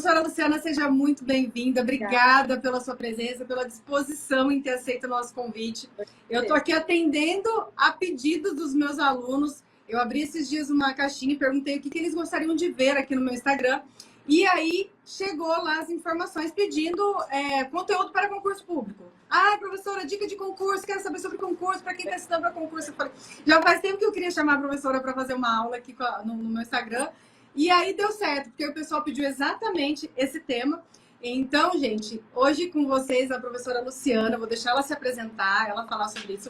Professora Luciana, seja muito bem-vinda. Obrigada pela sua presença, pela disposição em ter aceito o nosso convite. Eu estou aqui atendendo a pedido dos meus alunos. Eu abri esses dias uma caixinha e perguntei o que eles gostariam de ver aqui no meu Instagram. E aí chegou lá as informações pedindo conteúdo para concurso público. Ah, professora, dica de concurso, quero saber sobre concurso, para quem está estudando para concurso. Eu falei, já faz tempo que eu queria chamar a professora para fazer uma aula aqui no meu Instagram. E aí deu certo, porque o pessoal pediu exatamente esse tema. Então, gente, hoje com vocês a professora Luciana, vou deixar ela se apresentar, ela falar sobre isso.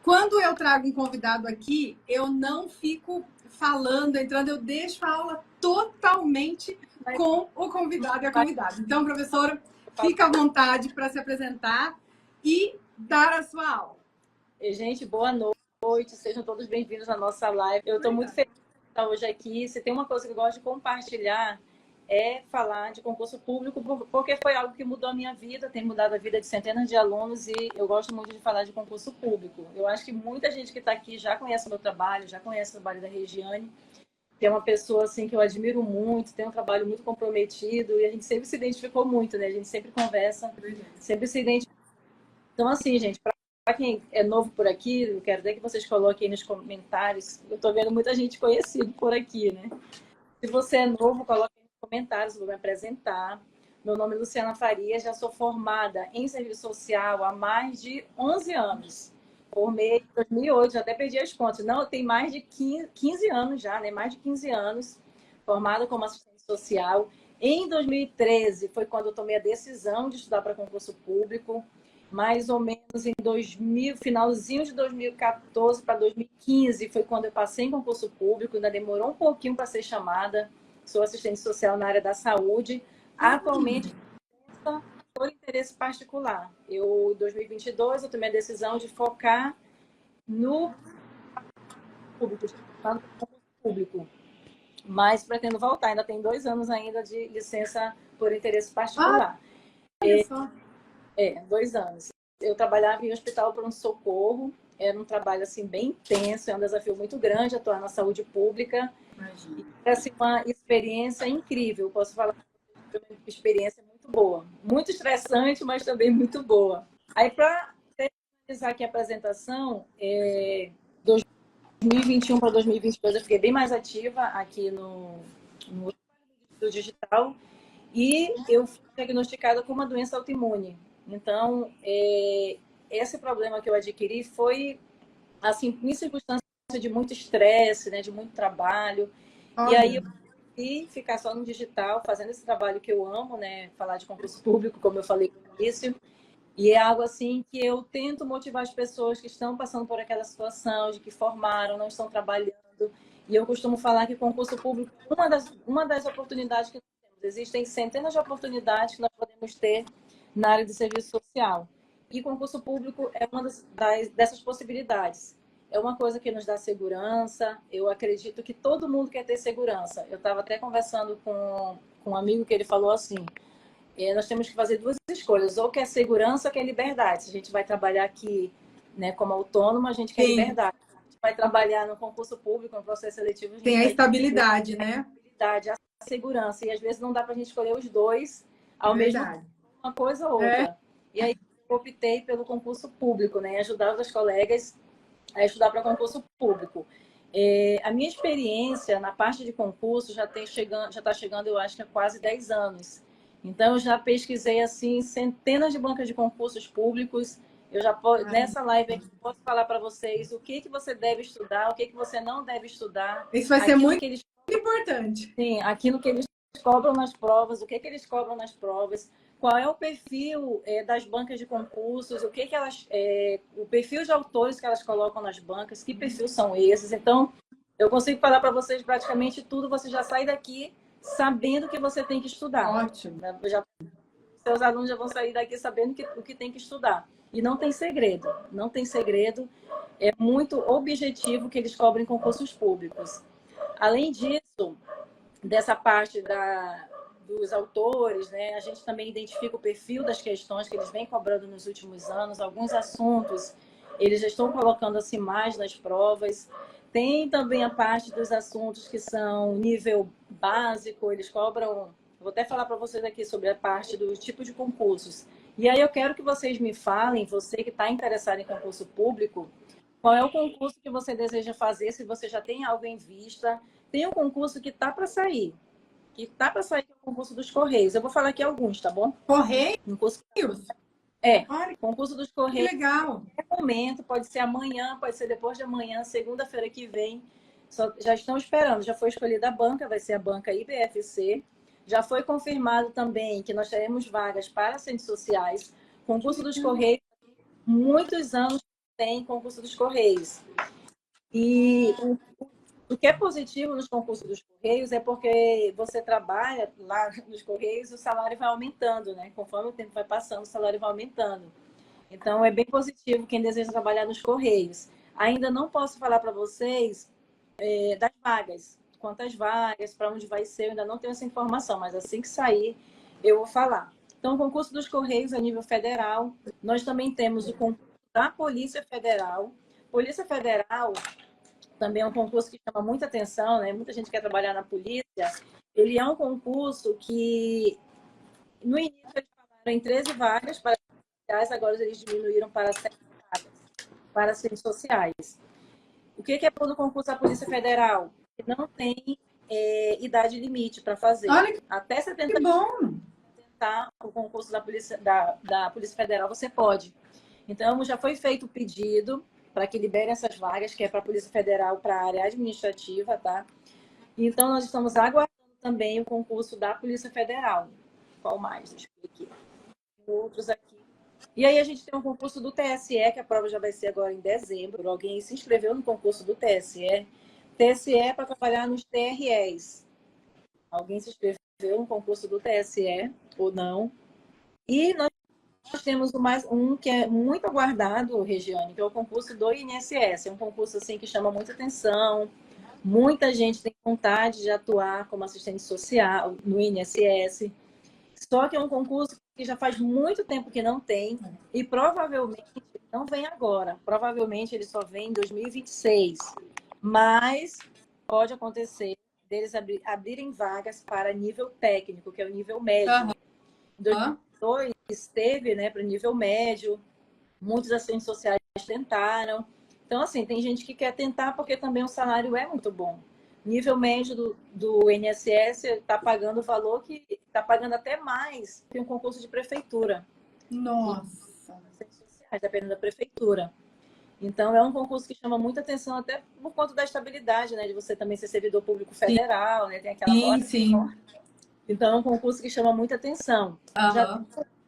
Quando eu trago um convidado aqui, eu não fico falando, entrando, eu deixo a aula totalmente com o convidado e a convidada. Então, professora, fica à vontade para se apresentar e dar a sua aula. Gente, boa noite, sejam todos bem-vindos à nossa live. Eu estou muito feliz de estar hoje aqui. Se tem uma coisa que eu gosto de compartilhar, é falar de concurso público, porque foi algo que mudou a minha vida, tem mudado a vida de centenas de alunos e eu gosto muito de falar de concurso público. Eu acho que muita gente que está aqui já conhece o meu trabalho, já conhece o trabalho da Regiane, que é uma pessoa assim, que eu admiro muito, tem um trabalho muito comprometido e a gente sempre se identificou muito, né? A gente sempre conversa, sempre se identifica. Então, assim, gente, para quem é novo por aqui, eu quero até que vocês coloquem aí nos comentários. Eu estou vendo muita gente conhecida por aqui, né? Se você é novo, coloque aí nos comentários, eu vou me apresentar. Meu nome é Luciana Farias, já sou formada em serviço social há mais de 11 anos. Formei em 2008, já até perdi as contas. Não, tem mais de 15 anos já, né? Mais de 15 anos, formada como assistente social. Em 2013 foi quando eu tomei a decisão de estudar para concurso público. Mais ou menos em finalzinho de 2014 para 2015 foi quando eu passei em concurso público, ainda demorou um pouquinho para ser chamada. Sou assistente social na área da saúde. Atualmente, por interesse particular. Em 2022, eu tomei a decisão de focar no público, mas pretendo voltar. Ainda tem 2 anos ainda de licença por interesse particular. Olha só. 2 anos. Eu trabalhava em hospital pronto-socorro, era um trabalho assim bem intenso, é um desafio muito grande atuar na saúde pública. Era assim, uma experiência incrível, posso falar que foi uma experiência muito boa. Muito estressante, mas também muito boa. Aí, para finalizar aqui a apresentação, 2021 para 2022 eu fiquei bem mais ativa aqui no digital e eu fui diagnosticada com uma doença autoimune. Então, esse problema que eu adquiri foi, assim, em circunstância de muito estresse, né, de muito trabalho. E aí eu consegui ficar só no digital, fazendo esse trabalho que eu amo, né, falar de concurso público, como eu falei no início. E é algo assim que eu tento motivar as pessoas que estão passando por aquela situação, de que formaram, não estão trabalhando. E eu costumo falar que concurso público é uma das oportunidades que nós temos. Existem centenas de oportunidades que nós podemos ter na área de serviço social. E concurso público é uma dessas possibilidades. É uma coisa que nos dá segurança. Eu acredito que todo mundo quer ter segurança. Eu estava até conversando com um amigo que ele falou assim, nós temos que fazer 2 escolhas, ou quer segurança ou quer liberdade. Se a gente vai trabalhar aqui, né, como autônomo, a gente quer liberdade. Se a gente vai trabalhar no concurso público, no processo seletivo, a gente tem a estabilidade, né? A segurança. E às vezes não dá para a gente escolher os 2 ao mesmo tempo, uma coisa ou outra. E aí eu optei pelo concurso público, né? Ajudar os colegas a estudar para concurso público. A minha experiência na parte de concurso já está chegando, eu acho que há quase 10 anos. Então, eu já pesquisei assim centenas de bancas de concursos públicos. Eu já nessa live aqui posso falar para vocês o que você deve estudar, o que você não deve estudar. Isso vai ser muito importante. Sim, aquilo que eles cobram nas provas, o que eles cobram nas provas, qual é o perfil das bancas de concursos, o que elas, o perfil de autores que elas colocam nas bancas, que perfil são esses. Então, eu consigo falar para vocês praticamente tudo, você já sai daqui sabendo que você tem que estudar. Ótimo. Seus alunos já vão sair daqui sabendo o que tem que estudar. E não tem segredo, não tem segredo. É muito objetivo que eles cobrem concursos públicos. Além disso, dessa parte dos autores, né, a gente também identifica o perfil das questões que eles vêm cobrando nos últimos anos. Alguns assuntos eles já estão colocando assim mais nas provas. Tem também a parte dos assuntos que são nível básico, eles cobram vou até falar para vocês aqui sobre a parte do tipo de concursos. E aí eu quero que vocês me falem, você que está interessado em concurso público, qual é o concurso que você deseja fazer, se você já tem algo em vista. Tem um concurso que está para sair, que é o concurso dos Correios. Eu vou falar aqui alguns, tá bom? Correios? Concurso dos Que Correios. legal. Momento, pode ser amanhã, pode ser depois de amanhã, segunda-feira que vem. Já estão esperando, já foi escolhida a banca, vai ser a banca IBFC. Já foi confirmado também que nós teremos vagas para assistentes sociais. Concurso dos Correios, muitos anos tem concurso dos Correios. E o que é positivo nos concursos dos Correios é porque você trabalha lá nos Correios e o salário vai aumentando, né? Conforme o tempo vai passando, o salário vai aumentando. Então, é bem positivo quem deseja trabalhar nos Correios. Ainda não posso falar para vocês das vagas. Quantas vagas, para onde vai ser, eu ainda não tenho essa informação, mas assim que sair, eu vou falar. Então, o concurso dos Correios a nível federal. Nós também temos o concurso da Polícia Federal. Polícia Federal também é um concurso que chama muita atenção, né? Muita gente quer trabalhar na polícia. Ele é um concurso que, no início, eles falaram em 13 vagas para agora eles diminuíram para 7 vagas para assistentes sociais. O que é bom do concurso da Polícia Federal? Não tem idade limite para fazer. Olha, até 70 que bom. tentar o concurso da Polícia Federal, você pode. Então, já foi feito o pedido para que liberem essas vagas, que é para a Polícia Federal, para a área administrativa, tá? Então, nós estamos aguardando também o concurso da Polícia Federal. Qual mais? Deixa eu ver aqui. Outros aqui. E aí a gente tem um concurso do TSE, que a prova já vai ser agora em dezembro. Alguém se inscreveu no concurso do TSE. TSE é para trabalhar nos TREs. Alguém se inscreveu no concurso do TSE ou não? E nós temos mais um que é muito aguardado, Regiane, que é o concurso do INSS. É um concurso assim que chama muita atenção. Muita gente tem vontade de atuar como assistente social no INSS. Só que é um concurso que já faz muito tempo que não tem e provavelmente não vem agora. Provavelmente ele só vem em 2026. Mas pode acontecer deles abrirem vagas para nível técnico, que é o nível médio. Em 2002 teve, né, para nível médio. Muitos assistentes sociais tentaram. Então, assim, tem gente que quer tentar porque também o salário é muito bom. Nível médio do INSS está pagando o valor que está pagando até mais que um concurso de prefeitura. Nossa! Dependendo da prefeitura. Então, é um concurso que chama muita atenção, até por conta da estabilidade, né? De você também ser servidor público federal, né? Tem aquela sim. Então, é um concurso que chama muita atenção.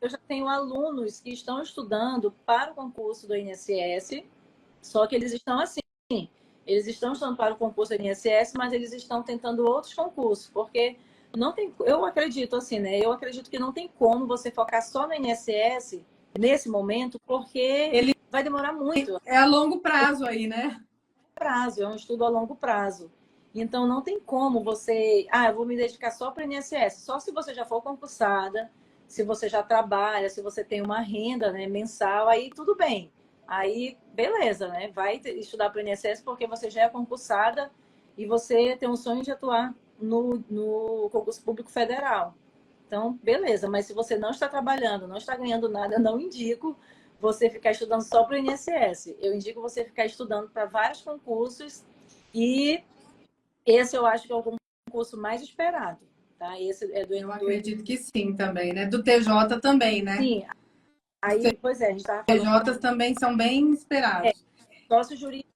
Eu já tenho alunos que estão estudando para o concurso do INSS, só que eles estão assim. Eles estão estudando para o concurso do INSS, mas eles estão tentando outros concursos, porque não tem, eu acredito assim, né? Eu acredito que não tem como você focar só no INSS nesse momento, porque ele vai demorar muito. É a longo prazo aí, né? É um estudo a longo prazo. Então não tem como você, eu vou me dedicar só para o INSS. Só se você já for concursada, se você já trabalha, se você tem uma renda, né, mensal, aí tudo bem. Aí, beleza, né? Vai estudar para o INSS porque você já é concursada e você tem um sonho de atuar no concurso público federal. Então, beleza. Mas se você não está trabalhando, não está ganhando nada, eu não indico você ficar estudando só para o INSS. Eu indico você ficar estudando para vários concursos e esse eu acho que é o concurso mais esperado. Tá? Esse é Eu acredito que sim também, né? Do TJ também, né? Sim. Aí, pois é, a gente estava falando... TJs também são bem esperados. Sócio jurídico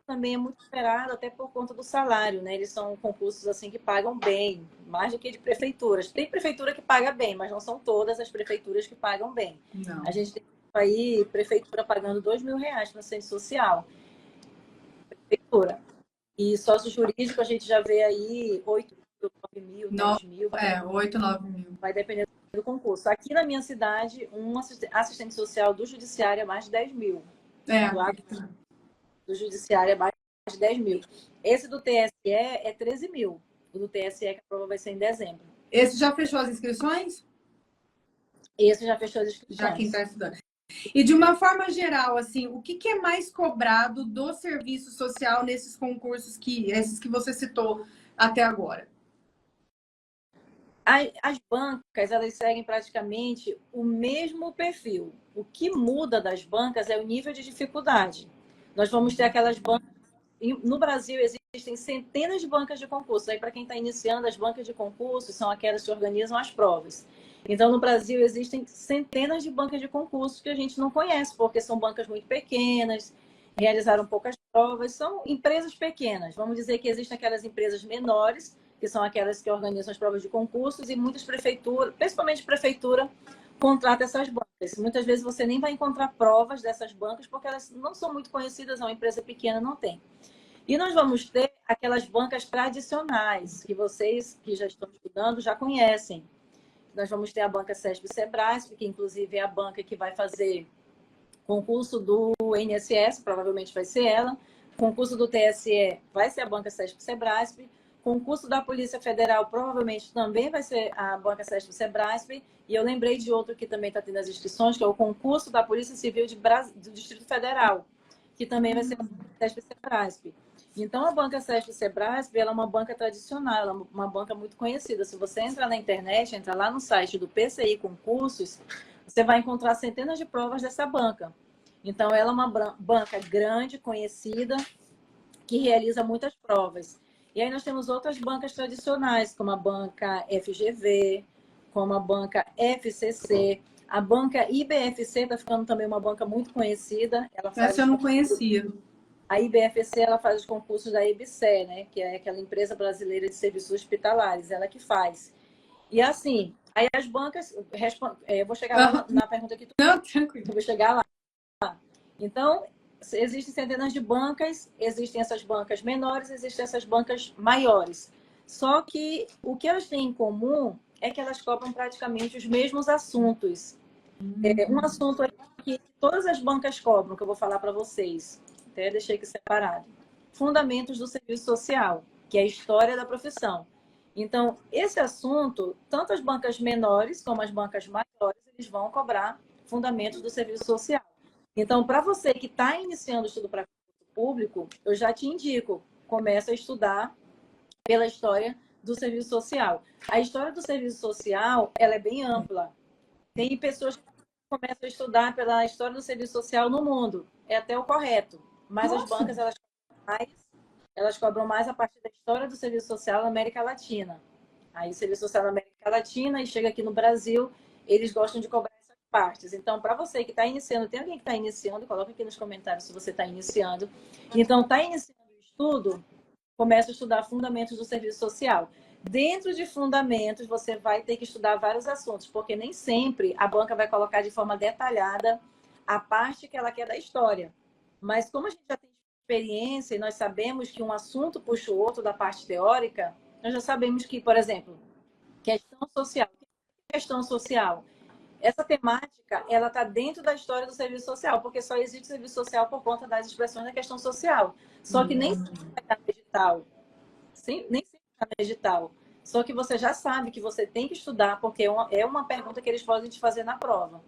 também é muito esperado, até por conta do salário, né? Eles são concursos assim que pagam bem, mais do que de prefeituras. Tem prefeitura que paga bem, mas não são todas as prefeituras que pagam bem. Não. A gente tem aí prefeitura pagando R$2.000 para assistente social. Prefeitura. E sócio jurídico a gente já vê aí 8 mil, 9 mil, 10 mil. 8, 9 mil. Vai depender do concurso. Aqui na minha cidade, um assistente social do judiciário é mais de 10 mil. Do judiciário é mais de 10 mil. Esse do TSE é 13 mil. O do TSE, que a prova vai ser em dezembro. Esse já fechou as inscrições? Esse já fechou as inscrições. Já quem está estudando. E de uma forma geral, assim, o que é mais cobrado do serviço social nesses concursos esses que você citou até agora? As bancas, elas seguem praticamente o mesmo perfil. O que muda das bancas é o nível de dificuldade. Nós vamos ter aquelas bancas... No Brasil, existem centenas de bancas de concurso. Aí, para quem está iniciando, as bancas de concurso são aquelas que organizam as provas. Então, no Brasil, existem centenas de bancas de concurso que a gente não conhece, porque são bancas muito pequenas, realizaram poucas provas, são empresas pequenas. Vamos dizer que existem aquelas empresas menores, que são aquelas que organizam as provas de concursos, e muitas prefeituras, principalmente prefeitura, contrata essas bancas. Muitas vezes você nem vai encontrar provas dessas bancas, porque elas não são muito conhecidas, é uma empresa pequena, não tem. E nós vamos ter aquelas bancas tradicionais, que vocês que já estão estudando já conhecem. Nós vamos ter a banca CESP-Sebrasp, que inclusive é a banca que vai fazer concurso do INSS, provavelmente vai ser ela. Concurso do TSE vai ser a banca CESP-Sebrasp. Concurso da Polícia Federal provavelmente também vai ser a banca CESP-Sebrasp. E eu lembrei de outro que também está tendo as inscrições, que é o concurso da Polícia Civil do Distrito Federal, que também vai ser a banca CESP-Sebrasp. Então, a banca CESP-Sebrasp, ela é uma banca tradicional, ela é uma banca muito conhecida. Se você entrar na internet, entrar lá no site do PCI Concursos, você vai encontrar centenas de provas dessa banca. Então, ela é uma banca grande, conhecida, que realiza muitas provas. E aí nós temos outras bancas tradicionais, como a banca FGV, como a banca FCC. A banca IBFC está ficando também uma banca muito conhecida. Essa eu não conhecia. A IBFC, ela faz os concursos da IBSE, né? Que é aquela empresa brasileira de serviços hospitalares, ela que faz. E assim, aí as bancas... eu vou chegar lá na pergunta que tu... Não, tranquilo. Eu vou chegar lá. Então, existem centenas de bancas, existem essas bancas menores, existem essas bancas maiores. Só que o que elas têm em comum é que elas cobram praticamente os mesmos assuntos. Um assunto que todas as bancas cobram, que eu vou falar para vocês, até deixei aqui separado. Fundamentos do serviço social, que é a história da profissão. Então, esse assunto, tanto as bancas menores como as bancas maiores, eles vão cobrar fundamentos do serviço social. Então, para você que está iniciando o estudo para concurso público, eu já te indico, começa a estudar pela história do serviço social. A história do serviço social, ela é bem ampla. Tem pessoas que começam a estudar pela história do serviço social no mundo. É até o correto. Mas as bancas, elas cobram mais a partir da história do serviço social na América Latina. Aí, o serviço social na América Latina, e chega aqui no Brasil, eles gostam de cobrar partes. Então, para você que está iniciando, tem alguém que está iniciando, coloca aqui nos comentários se você está iniciando. Então, está iniciando o estudo, começa a estudar fundamentos do serviço social. Dentro de fundamentos, você vai ter que estudar vários assuntos, porque nem sempre a banca vai colocar de forma detalhada a parte que ela quer da história. Mas como a gente já tem experiência e nós sabemos que um assunto puxa o outro da parte teórica, nós já sabemos que, por exemplo, questão social. Questão social. Essa temática, ela está dentro da história do serviço social, porque só existe serviço social por conta das expressões da questão social. Só que nem sempre vai estar no edital. Sim, nem sempre está no edital. Só que você já sabe que você tem que estudar, porque é uma pergunta que eles podem te fazer na prova.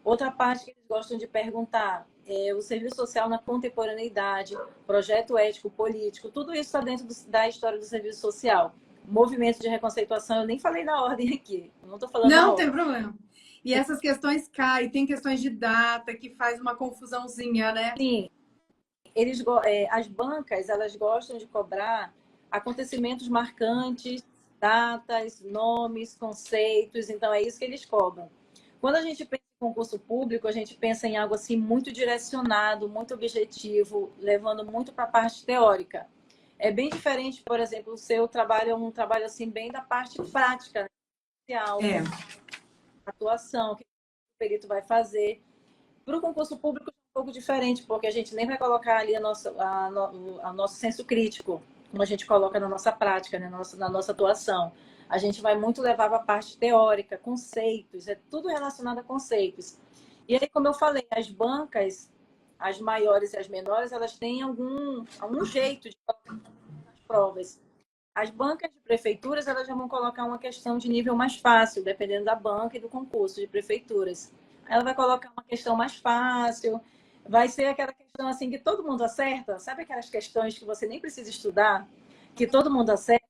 Outra parte que eles gostam de perguntar é o serviço social na contemporaneidade, projeto ético, político, tudo isso está dentro da história do serviço social. Movimento de reconceituação, eu nem falei na ordem aqui. Eu não estou falando Não tem problema. E essas questões caem, tem questões de data que faz uma confusãozinha, né? Sim. As bancas, elas gostam de cobrar acontecimentos marcantes, datas, nomes, conceitos. Então, é isso que eles cobram. Quando a gente pensa em concurso público, a gente pensa em algo assim muito direcionado, muito objetivo, levando muito para a parte teórica. É bem diferente, por exemplo, o seu trabalho é um trabalho assim bem da parte prática, né? Atuação, que o perito vai fazer. Para o concurso público é um pouco diferente, porque a gente nem vai colocar ali a nosso senso crítico, como a gente coloca na nossa prática, né? Na nossa atuação. A gente vai muito levar para a parte teórica, conceitos, é tudo relacionado a conceitos. E aí, como eu falei, as bancas, as maiores e as menores, elas têm algum jeito de colocar as provas. As bancas de prefeituras, elas já vão colocar uma questão de nível mais fácil, dependendo da banca e do concurso de prefeituras. Ela vai colocar uma questão mais fácil, vai ser aquela questão assim que todo mundo acerta, sabe aquelas questões que você nem precisa estudar, que todo mundo acerta?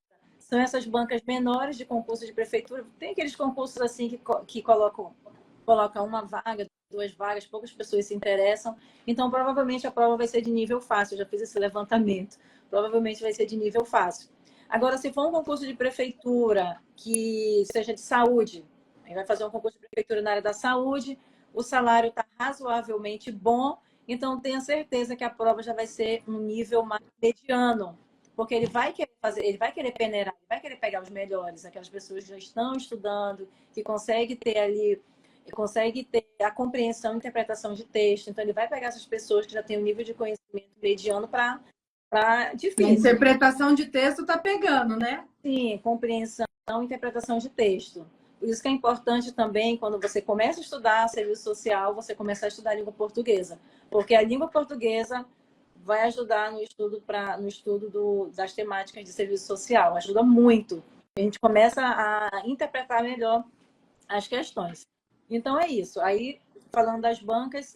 São essas bancas menores de concurso de prefeitura. Tem aqueles concursos assim que colocam uma vaga, 2 vagas, poucas pessoas se interessam. Então, provavelmente, a prova vai ser de nível fácil. Eu já fiz esse levantamento. Provavelmente vai ser de nível fácil. Agora, se for um concurso de prefeitura que seja de saúde, aí vai fazer um concurso de prefeitura na área da saúde, o salário está razoavelmente bom, então tenha certeza que a prova já vai ser um nível mais mediano, porque ele vai querer fazer, ele vai querer peneirar, ele vai querer pegar os melhores, aquelas pessoas que já estão estudando, que conseguem ter ali, consegue ter a compreensão e interpretação de texto, então ele vai pegar essas pessoas que já têm um nível de conhecimento mediano para difícil. A interpretação de texto tá pegando, né? Sim, compreensão e interpretação de texto. Por isso que é importante também, quando você começa a estudar serviço social, você começar a estudar a língua portuguesa. Porque a língua portuguesa vai ajudar no estudo, das temáticas de serviço social. Ajuda muito. A gente começa a interpretar melhor as questões. Então, é isso. Aí, falando das bancas,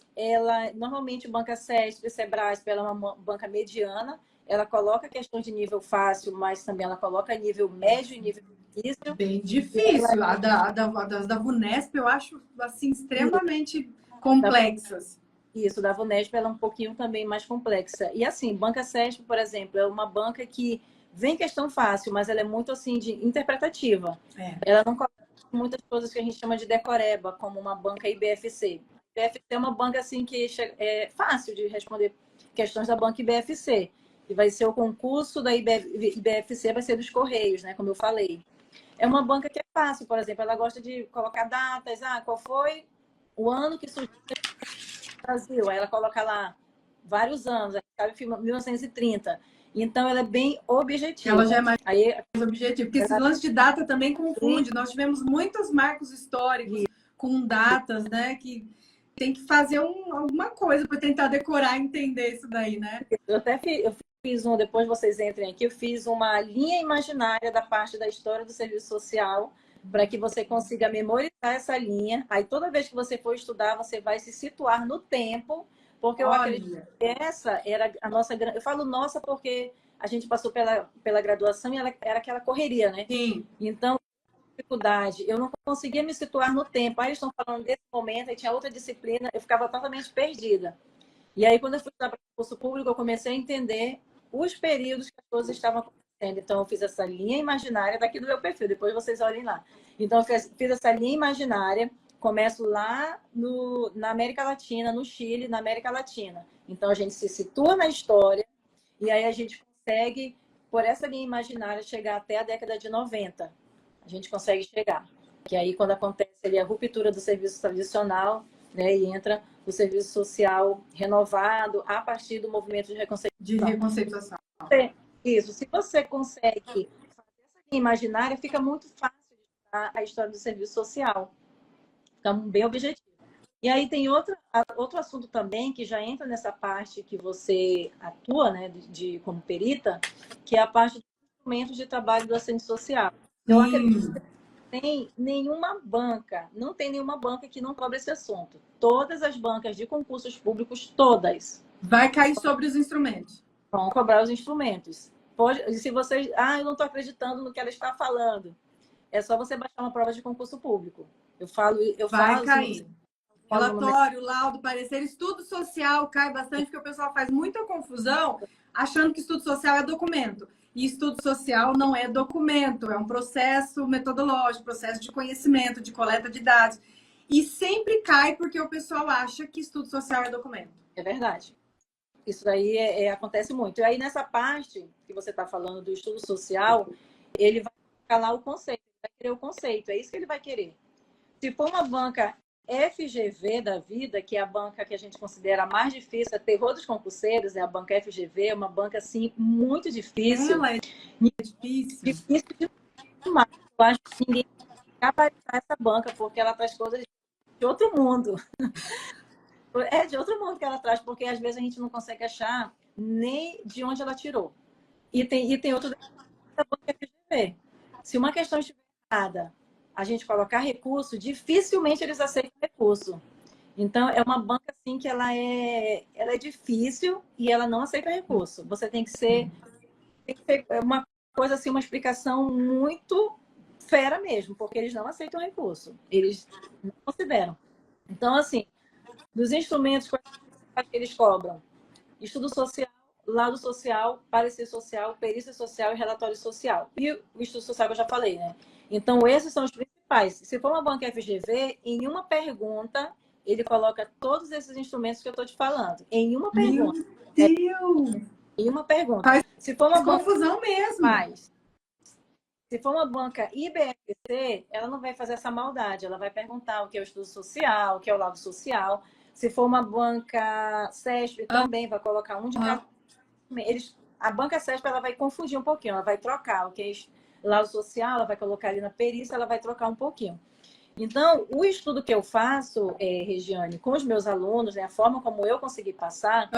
normalmente, banca CESP, Sebrasp, ela é uma banca mediana. Ela coloca questões de nível fácil, mas também ela coloca nível médio e nível difícil. Bem difícil. A da VUNESP eu acho assim, extremamente complexas. Isso, da VUNESP ela é um pouquinho também mais complexa. E assim, banca CESP, por exemplo, é uma banca que vem questão fácil, mas ela é muito assim de interpretativa. Ela não coloca muitas coisas que a gente chama de decoreba, como uma banca IBFC. IBFC é uma banca assim que é fácil de responder questões da banca IBFC. E vai ser o concurso da IBFC, vai ser dos Correios, né? Como eu falei. É uma banca que é fácil, por exemplo, ela gosta de colocar datas, qual foi o ano que surgiu no Brasil? Aí ela coloca lá vários anos, sabe, 1930. Então, ela é bem objetiva. Ela já é mais objetiva, porque esse lance de data também confunde. Nós tivemos muitos marcos históricos com datas, né? Que tem que fazer alguma coisa para tentar decorar e entender isso daí, né? Eu fiz depois vocês entrem aqui, eu fiz uma linha imaginária da parte da história do serviço social, para que você consiga memorizar essa linha. Aí, toda vez que você for estudar, você vai se situar no tempo, porque eu acredito que essa era a nossa... Eu falo nossa porque a gente passou pela graduação e ela era aquela correria, né? Sim. Então, dificuldade, eu não conseguia me situar no tempo. Aí eles estão falando desse momento, aí tinha outra disciplina, eu ficava totalmente perdida. E aí, quando eu fui para o concurso público, eu comecei a entender os períodos que as coisas estavam acontecendo. Então, eu fiz essa linha imaginária daqui do meu perfil, depois vocês olhem lá. Então, eu fiz essa linha imaginária, começo lá na América Latina, no Chile, na América Latina. Então, a gente se situa na história e aí a gente consegue, por essa linha imaginária, chegar até a década de 90. A gente consegue chegar. Que aí, quando acontece ali a ruptura do serviço tradicional, né, e entra o serviço social renovado a partir do movimento de reconceituação. Isso. Se você consegue fazer essa linha imaginária, fica muito fácil de estudar a história do serviço social. Fica bem objetivo. E aí tem outro assunto também que já entra nessa parte que você atua, né, como perita, que é a parte dos instrumentos de trabalho do assistente social. Eu acredito que não tem nenhuma banca que não cobre esse assunto. Todas as bancas de concursos públicos, todas. Vai cair sobre os instrumentos. Vão cobrar os instrumentos. Se vocês... eu não estou acreditando no que ela está falando. É só você baixar uma prova de concurso público. Vai cair. Relatório, laudo, parecer, estudo social cai bastante, porque o pessoal faz muita confusão achando que estudo social é documento. E estudo social não é documento, é um processo metodológico, processo de conhecimento, de coleta de dados. E sempre cai porque o pessoal acha que estudo social é documento. É verdade. Isso daí acontece muito. E aí, nessa parte que você está falando do estudo social, ele vai calar o conceito, vai querer o conceito, é isso que ele vai querer. Se for uma banca FGV da vida, que é a banca que a gente considera a mais difícil, a terror dos concurseiros, é a banca FGV, é uma banca, assim, muito difícil. Ela é difícil. Difícil demais. Eu acho que ninguém vai caparitar essa banca, porque ela traz coisas de outro mundo. É de outro mundo que ela traz, porque às vezes a gente não consegue achar nem de onde ela tirou. E tem outro da banca FGV. Se uma questão estiver errada, a gente colocar recurso, dificilmente eles aceitam recurso. Então, é uma banca assim que ela é difícil e ela não aceita recurso. Você tem que ser uma coisa assim, uma explicação muito fera mesmo, porque eles não aceitam recurso. Eles não consideram. Então, assim, dos instrumentos que eles cobram, estudo social, laudo social, parecer social, perícia social e relatório social. E o estudo social que eu já falei, né? Então, esses são os principais. Se for uma banca FGV, em uma pergunta, ele coloca todos esses instrumentos que eu estou te falando. Em uma pergunta. Meu Deus! Em uma pergunta. Faz Se for uma banca, confusão mesmo. faz. Se for uma banca IBFC, ela não vai fazer essa maldade. Ela vai perguntar o que é o estudo social, o que é o laudo social. Se for uma banca CESP, também vai colocar um de cada. A banca CESP ela vai confundir um pouquinho. Ela vai trocar o que é laudo social, ela vai colocar ali na perícia, ela vai trocar um pouquinho. Então, o estudo que eu faço, Regiane, com os meus alunos, né, a forma como eu consegui passar,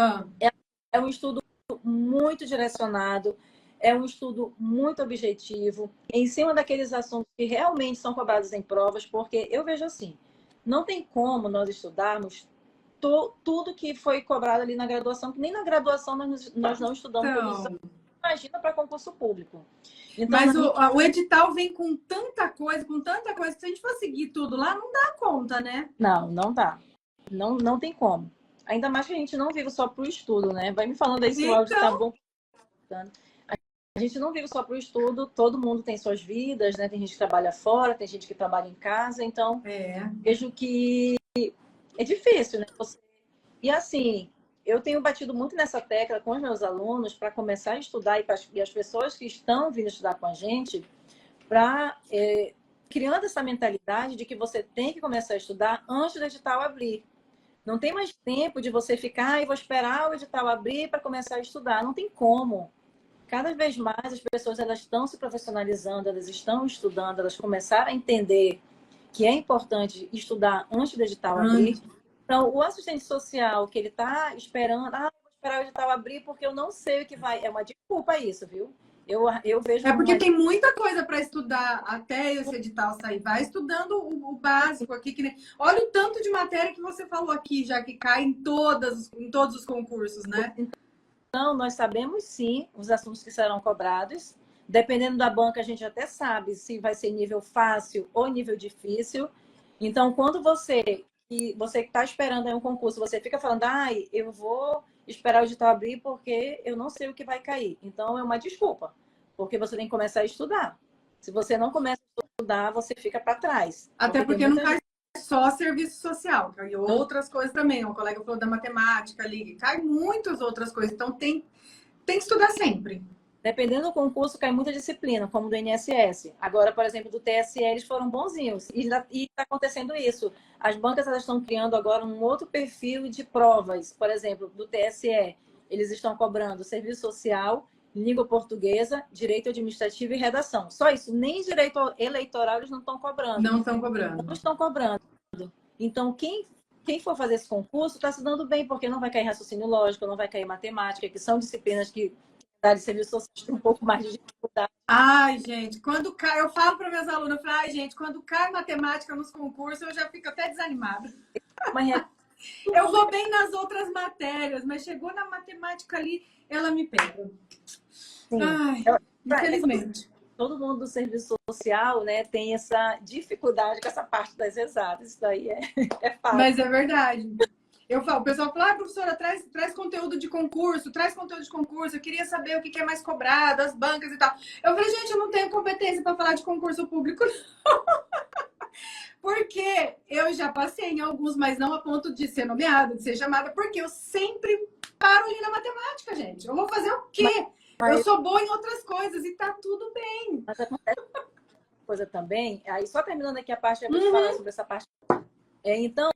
é um estudo muito direcionado, é um estudo muito objetivo, em cima daqueles assuntos que realmente são cobrados em provas, porque eu vejo assim, não tem como nós estudarmos tudo que foi cobrado ali na graduação, que nem na graduação nós não estudamos todos os anos. Imagina para concurso público. Então, mas o edital vem com tanta coisa, que se a gente for seguir tudo lá, não dá conta, né? Não dá. Não tem como. Ainda mais que a gente não vive só para o estudo, né? Vai me falando aí se o áudio está bom. A gente não vive só para o estudo, todo mundo tem suas vidas, né? Tem gente que trabalha fora, tem gente que trabalha em casa, então vejo que é difícil, né? E assim, eu tenho batido muito nessa tecla com os meus alunos para começar a estudar e as pessoas que estão vindo estudar com a gente, para criando essa mentalidade de que você tem que começar a estudar antes do edital abrir. Não tem mais tempo de você ficar e vou esperar o edital abrir para começar a estudar. Não tem como. Cada vez mais as pessoas elas estão se profissionalizando, elas estão estudando, elas começaram a entender que é importante estudar antes do edital abrir. Então, o assistente social que ele está esperando, vou esperar o edital abrir porque eu não sei o que vai. É uma desculpa isso, viu? Eu vejo. É porque tem muita coisa para estudar até esse edital sair. Vai estudando o básico aqui. Olha o tanto de matéria que você falou aqui, já que cai em todos os concursos, né? Então, nós sabemos sim os assuntos que serão cobrados. Dependendo da banca, a gente até sabe se vai ser nível fácil ou nível difícil. Então, quando você que está esperando aí um concurso, você fica falando, eu vou esperar o edital abrir porque eu não sei o que vai cair. Então, é uma desculpa, porque você tem que começar a estudar. Se você não começa a estudar, você fica para trás. Até porque não cai só serviço social, cai outras coisas também. O colega falou da matemática ali, cai muitas outras coisas. Então, tem que estudar sempre. Dependendo do concurso, cai muita disciplina, como do INSS. Agora, por exemplo, do TSE, eles foram bonzinhos. E está acontecendo isso. As bancas elas estão criando agora um outro perfil de provas. Por exemplo, do TSE, eles estão cobrando serviço social, língua portuguesa, direito administrativo e redação. Só isso. Nem direito eleitoral eles não estão cobrando. Não estão cobrando. Não estão cobrando. Então, quem for fazer esse concurso está se dando bem, porque não vai cair raciocínio lógico, não vai cair matemática, que são disciplinas que de serviço social tem um pouco mais de dificuldade. Ai, gente, quando cai, eu falo para meus alunos, eu falo, gente, quando cai matemática nos concursos, eu já fico até desanimada. Eu vou bem nas outras matérias, mas chegou na matemática ali, ela me pega. Sim. Ai, infelizmente. Todo mundo do serviço social, né, tem essa dificuldade com essa parte das exatas. Isso daí é fácil. Mas é verdade. O pessoal fala, professora, traz conteúdo de concurso, eu queria saber o que é mais cobrado, as bancas e tal. Eu falei, gente, eu não tenho competência para falar de concurso público, não. Porque eu já passei em alguns, mas não a ponto de ser nomeada, de ser chamada, porque eu sempre paro ali na matemática, gente. Eu vou fazer o quê? Eu sou boa em outras coisas e tá tudo bem. Mas acontece coisa também, aí só terminando aqui a parte, eu vou te falar sobre essa parte. Então,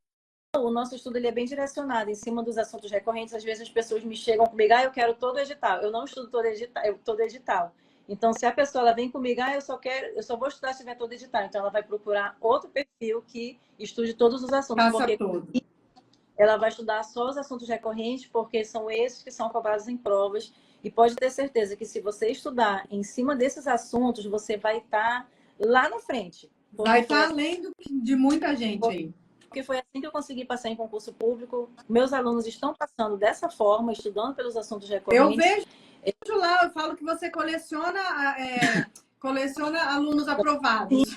o nosso estudo ele é bem direcionado em cima dos assuntos recorrentes. Às vezes as pessoas me chegam comigo, eu quero todo edital. Eu não estudo todo edital. Então, se a pessoa ela vem comigo, eu só vou estudar se tiver todo edital. Então, ela vai procurar outro perfil que estude todos os assuntos. Passa tudo. Ela vai estudar só os assuntos recorrentes, porque são esses que são cobrados em provas. E pode ter certeza que se você estudar em cima desses assuntos, você vai estar lá na frente. Vai estar além de muita gente aí. Porque foi assim que eu consegui passar em concurso público. Meus alunos estão passando dessa forma, estudando pelos assuntos recorrentes. Eu vejo Lá eu falo que você coleciona alunos aprovados.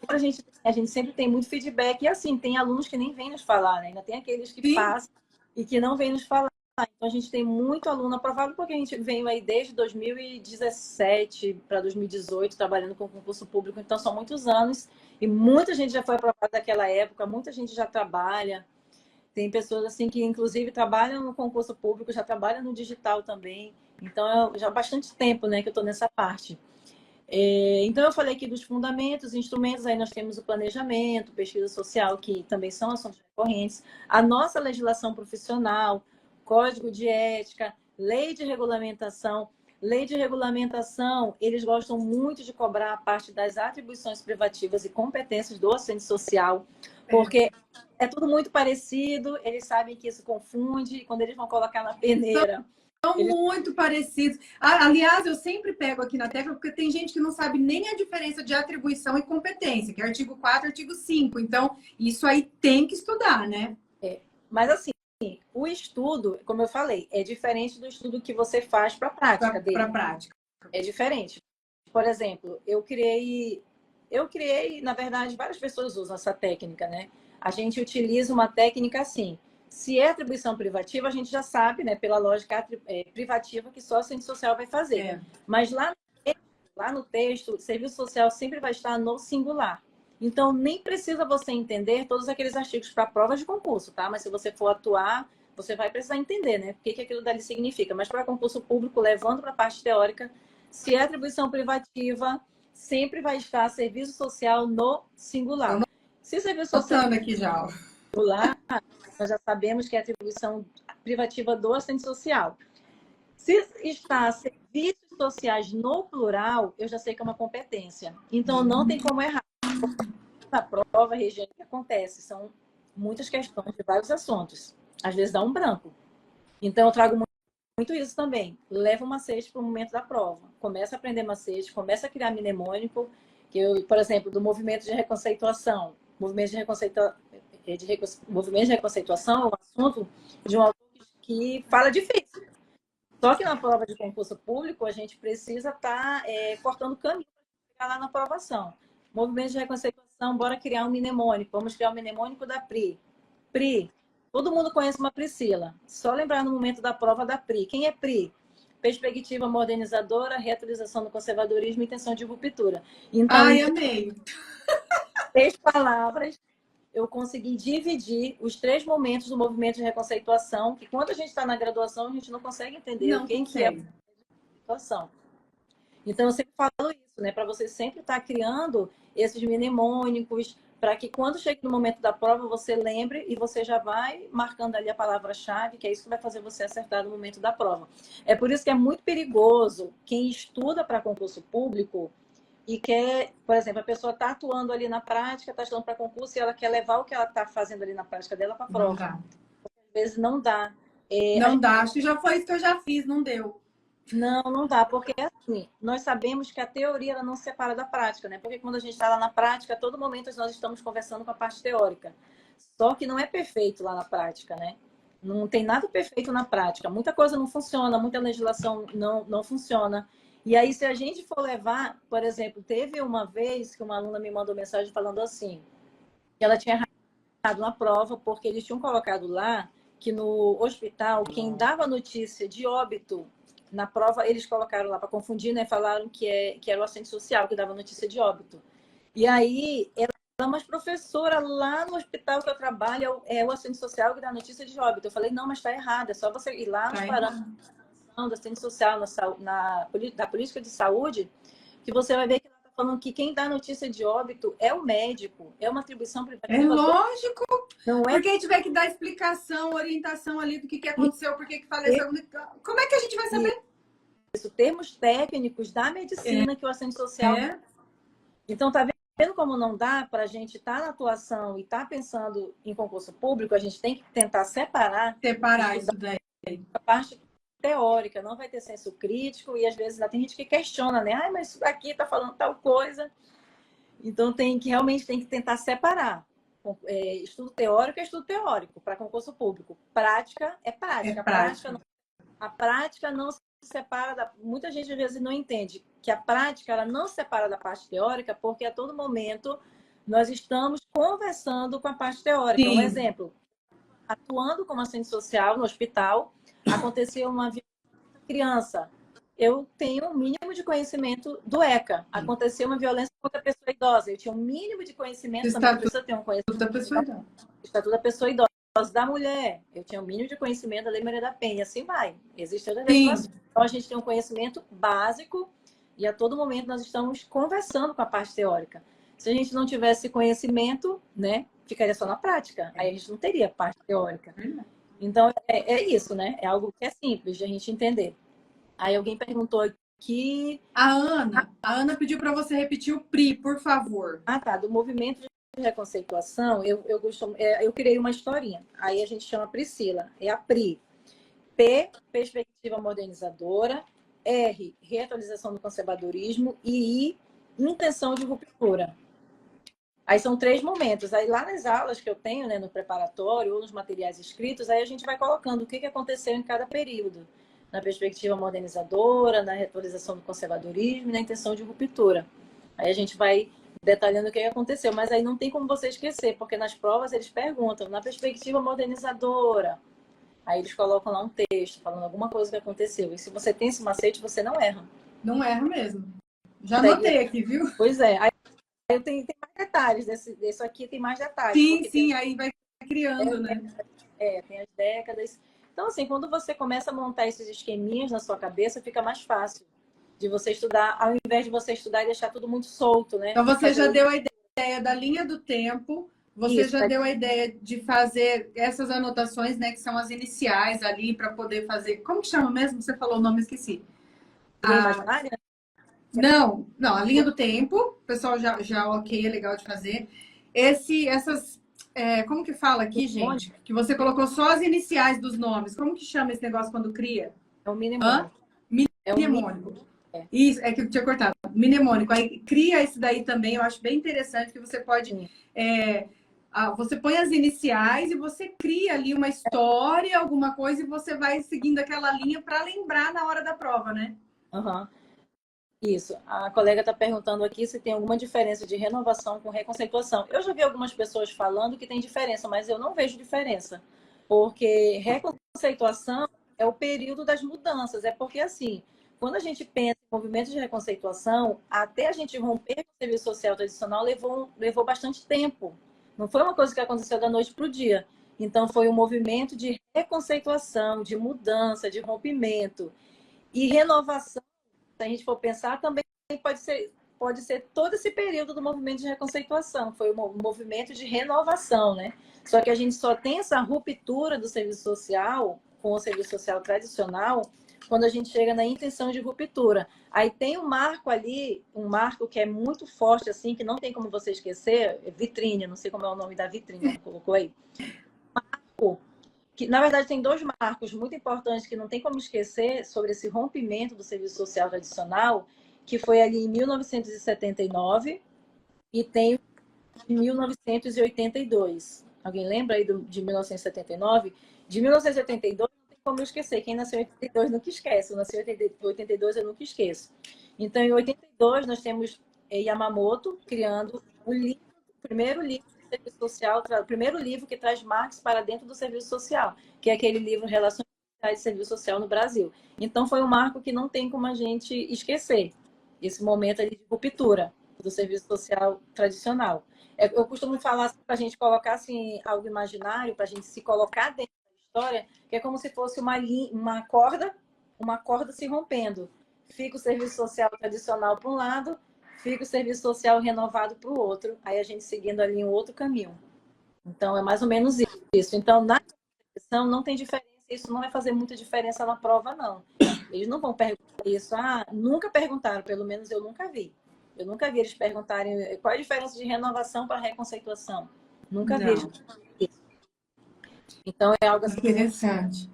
A gente sempre tem muito feedback. E assim, tem alunos que nem vêm nos falar, né? Ainda tem aqueles que Sim. passam e que não vêm nos falar. Então, a gente tem muito aluno aprovado, porque a gente veio aí desde 2017 para 2018 trabalhando com concurso público. Então, são muitos anos. E muita gente já foi aprovada naquela época, muita gente já trabalha. Tem pessoas assim que, inclusive, trabalham no concurso público, já trabalham no digital também. Então, já há bastante tempo, né, que eu estou nessa parte. Então, eu falei aqui dos fundamentos, instrumentos, aí nós temos o planejamento, pesquisa social, que também são assuntos recorrentes, a nossa legislação profissional, código de ética, lei de regulamentação. Lei de regulamentação, eles gostam muito de cobrar a parte das atribuições privativas e competências do assistente social, porque é tudo muito parecido, eles sabem que isso confunde, e quando eles vão colocar na peneira... São muito parecidos. Aliás, eu sempre pego aqui na tecla, porque tem gente que não sabe nem a diferença de atribuição e competência, que é artigo 4 e artigo 5. Então, isso aí tem que estudar, né? Mas, assim, o estudo, como eu falei, é diferente do estudo que você faz para a prática dele. Para a prática. É diferente. Por exemplo, eu criei, na verdade, várias pessoas usam essa técnica, né? A gente utiliza uma técnica assim. Se é atribuição privativa, a gente já sabe, né, pela lógica privativa, que só o assistente social vai fazer. Mas lá no texto, o serviço social sempre vai estar no singular. Então, nem precisa você entender todos aqueles artigos para provas de concurso, tá? Mas se você for atuar, você vai precisar entender, né? O que aquilo dali significa. Mas para concurso público, levando para a parte teórica, se é atribuição privativa, sempre vai estar serviço social no singular. Se serviço social aqui já. Singular, nós já sabemos que é atribuição privativa do assistente social. Se está serviços sociais no plural, eu já sei que é uma competência. Então, não tem como errar. Na prova, Regiane, o que acontece? São muitas questões de vários assuntos. Às vezes dá um branco. Então, eu trago muito isso também. Leva o macete para o momento da prova. Começa a aprender macete, começa a criar mnemônico, que eu, por exemplo, do movimento de reconceituação. Movimento de reconceituação é um assunto de um autor que fala difícil. Só que na prova de concurso público, a gente precisa estar cortando caminho para chegar lá na aprovação. Movimento de reconceituação, bora criar um mnemônico. Vamos criar o mnemônico da PRI. PRI. Todo mundo conhece uma Priscila. Só lembrar no momento da prova da PRI. Quem é PRI? Perspectiva modernizadora, reatualização do conservadorismo e intenção de ruptura. Então, amei! 3 palavras, eu consegui dividir os 3 momentos do movimento de reconceituação, que quando a gente está na graduação, a gente não consegue entender que é a reconceituação. Então, eu sempre falo isso, né? Para você sempre estar criando esses mnemônicos, para que quando chegue no momento da prova, você lembre e você já vai marcando ali a palavra-chave, que é isso que vai fazer você acertar no momento da prova. É por isso que é muito perigoso quem estuda para concurso público e quer, por exemplo, a pessoa está atuando ali na prática, está estudando para concurso e ela quer levar o que ela está fazendo ali na prática dela para a prova. Às vezes não dá. Não dá. Acho que já foi isso que eu já fiz, não deu. Não dá, porque assim, nós sabemos que a teoria ela não se separa da prática, né? Porque quando a gente está lá na prática, a todo momento nós estamos conversando com a parte teórica. Só que não é perfeito lá na prática, né? Não tem nada perfeito na prática. Muita coisa não funciona, muita legislação não funciona. E aí, se a gente for levar, por exemplo, teve uma vez que uma aluna me mandou mensagem falando assim, que ela tinha errado na prova, porque eles tinham colocado lá que no hospital, quem dava notícia de óbito na prova, eles colocaram lá para confundir, né? Falaram que era o assistente social que dava notícia de óbito. E aí, mas professora, lá no hospital que eu trabalho, é o assistente social que dá notícia de óbito. Eu falei, não, mas está errado, é só você ir lá nos parâmetros da assistente social, da política de saúde, que você vai ver que ela está falando que quem dá notícia de óbito é o médico, é uma atribuição privativa. É lógico, não é? Porque a gente tiver que dar explicação, orientação ali do que aconteceu, por que faleceu. Como é que a gente vai saber? Isso, termos técnicos da medicina que o assistente social... Então, tá vendo como não dá para a gente estar na atuação e estar pensando em concurso público? A gente tem que tentar separar isso daí. A parte teórica, não vai ter senso crítico e às vezes tem gente que questiona, né? Ah, mas isso daqui está falando tal coisa. Então, realmente tem que tentar separar. Estudo teórico é estudo teórico para concurso público. Prática é prática. A prática não se separa muita gente às vezes não entende que a prática ela não se separa da parte teórica, porque a todo momento nós estamos conversando com a parte teórica. Sim. Um exemplo, atuando como assistente social no hospital, aconteceu uma criança. Eu tenho um mínimo de conhecimento do ECA. Aconteceu uma violência contra a pessoa idosa. Eu tinha um mínimo de conhecimento, também precisa ter um conhecimento da pessoa idosa. Estatuto da pessoa idosa, da mulher. Eu tinha um mínimo de conhecimento da Lei Maria da Penha. Assim vai. Existem outras legislações. Então, a gente tem um conhecimento básico e a todo momento nós estamos conversando com a parte teórica. Se a gente não tivesse conhecimento, né, ficaria só na prática. Aí a gente não teria parte teórica. Então, é isso, né? É algo que é simples de a gente entender. Aí alguém perguntou aqui... A Ana pediu para você repetir o PRI, por favor. Ah, tá. Do movimento de reconceituação, eu criei uma historinha. Aí a gente chama Priscila. É a PRI. P, perspectiva modernizadora. R, reatualização do conservadorismo. E I, intenção de ruptura. Aí são 3 momentos. Aí lá nas aulas que eu tenho, né, no preparatório ou nos materiais escritos, aí a gente vai colocando o que aconteceu em cada período. Na perspectiva modernizadora, na reatualização do conservadorismo e na intenção de ruptura. Aí a gente vai detalhando o que aconteceu, mas aí não tem como você esquecer, porque nas provas eles perguntam, na perspectiva modernizadora, aí eles colocam lá um texto, falando alguma coisa que aconteceu. E se você tem esse macete, você não erra. Não erra mesmo. Já anotei aqui, viu? Pois é. Aí eu tenho mais detalhes, desse aqui tem mais detalhes. Sim, aí vai criando, né? Tem as décadas. Então, assim, quando você começa a montar esses esqueminhas na sua cabeça, fica mais fácil de você estudar, ao invés de você estudar e deixar tudo muito solto, né? Então, você já deu a ideia da linha do tempo, você já deu a ideia de fazer essas anotações, né, que são as iniciais ali, para poder fazer... Como que chama mesmo? Você falou o nome, esqueci. Imaginária? Não, a linha do tempo, o pessoal já ok, é legal de fazer. Essas... como que fala aqui, gente? Que você colocou só as iniciais dos nomes. Como que chama esse negócio quando cria? É um mnemônico. Mnemônico. Isso, é que eu tinha cortado. Mnemônico. Aí cria esse daí também, eu acho bem interessante que você pode... você põe as iniciais e você cria ali uma história, alguma coisa, e você vai seguindo aquela linha para lembrar na hora da prova, né? Uhum. Isso. A colega está perguntando aqui se tem alguma diferença de renovação com reconceituação. Eu já vi algumas pessoas falando que tem diferença, mas eu não vejo diferença. Porque reconceituação é o período das mudanças. É porque, assim, quando a gente pensa em movimento de reconceituação, até a gente romper com o serviço social tradicional levou bastante tempo. Não foi uma coisa que aconteceu da noite para o dia. Então, foi um movimento de reconceituação, de mudança, de rompimento. E renovação, se a gente for pensar, também pode ser todo esse período do movimento de reconceituação. Foi um movimento de renovação, né? Só que a gente só tem essa ruptura do serviço social com o serviço social tradicional quando a gente chega na intenção de ruptura. Aí tem um marco ali, um marco que é muito forte, assim, que não tem como você esquecer, vitrine, não sei como é o nome da vitrine, colocou aí. Marco, que na verdade tem 2 marcos muito importantes que não tem como esquecer sobre esse rompimento do serviço social tradicional, que foi ali em 1979 e tem em 1982. Alguém lembra aí de 1979? De 1982 não tem como eu esquecer. Quem nasceu em 82 nunca esquece. Eu nasci em 82, eu nunca esqueço. Então, em 82, nós temos Yamamoto criando o primeiro livro de serviço social, o primeiro livro que traz Marx para dentro do serviço social, que é aquele livro Relações Sociais e Serviço Social no Brasil. Então, foi um marco que não tem como a gente esquecer, esse momento ali de ruptura do serviço social tradicional. Eu costumo falar para a gente colocar assim, algo imaginário, para a gente se colocar dentro da história, que é como se fosse uma corda se rompendo. Fica o serviço social tradicional para um lado, fica o serviço social renovado para o outro, aí a gente seguindo ali um outro caminho. Então, é mais ou menos isso. Então, na questão não tem diferença, isso não vai fazer muita diferença na prova, não. Eles não vão perguntar isso. Nunca perguntaram, pelo menos eu nunca vi. Eu nunca vi eles perguntarem qual é a diferença de renovação para reconceituação. Nunca vi eles. Então, é algo assim. Interessante.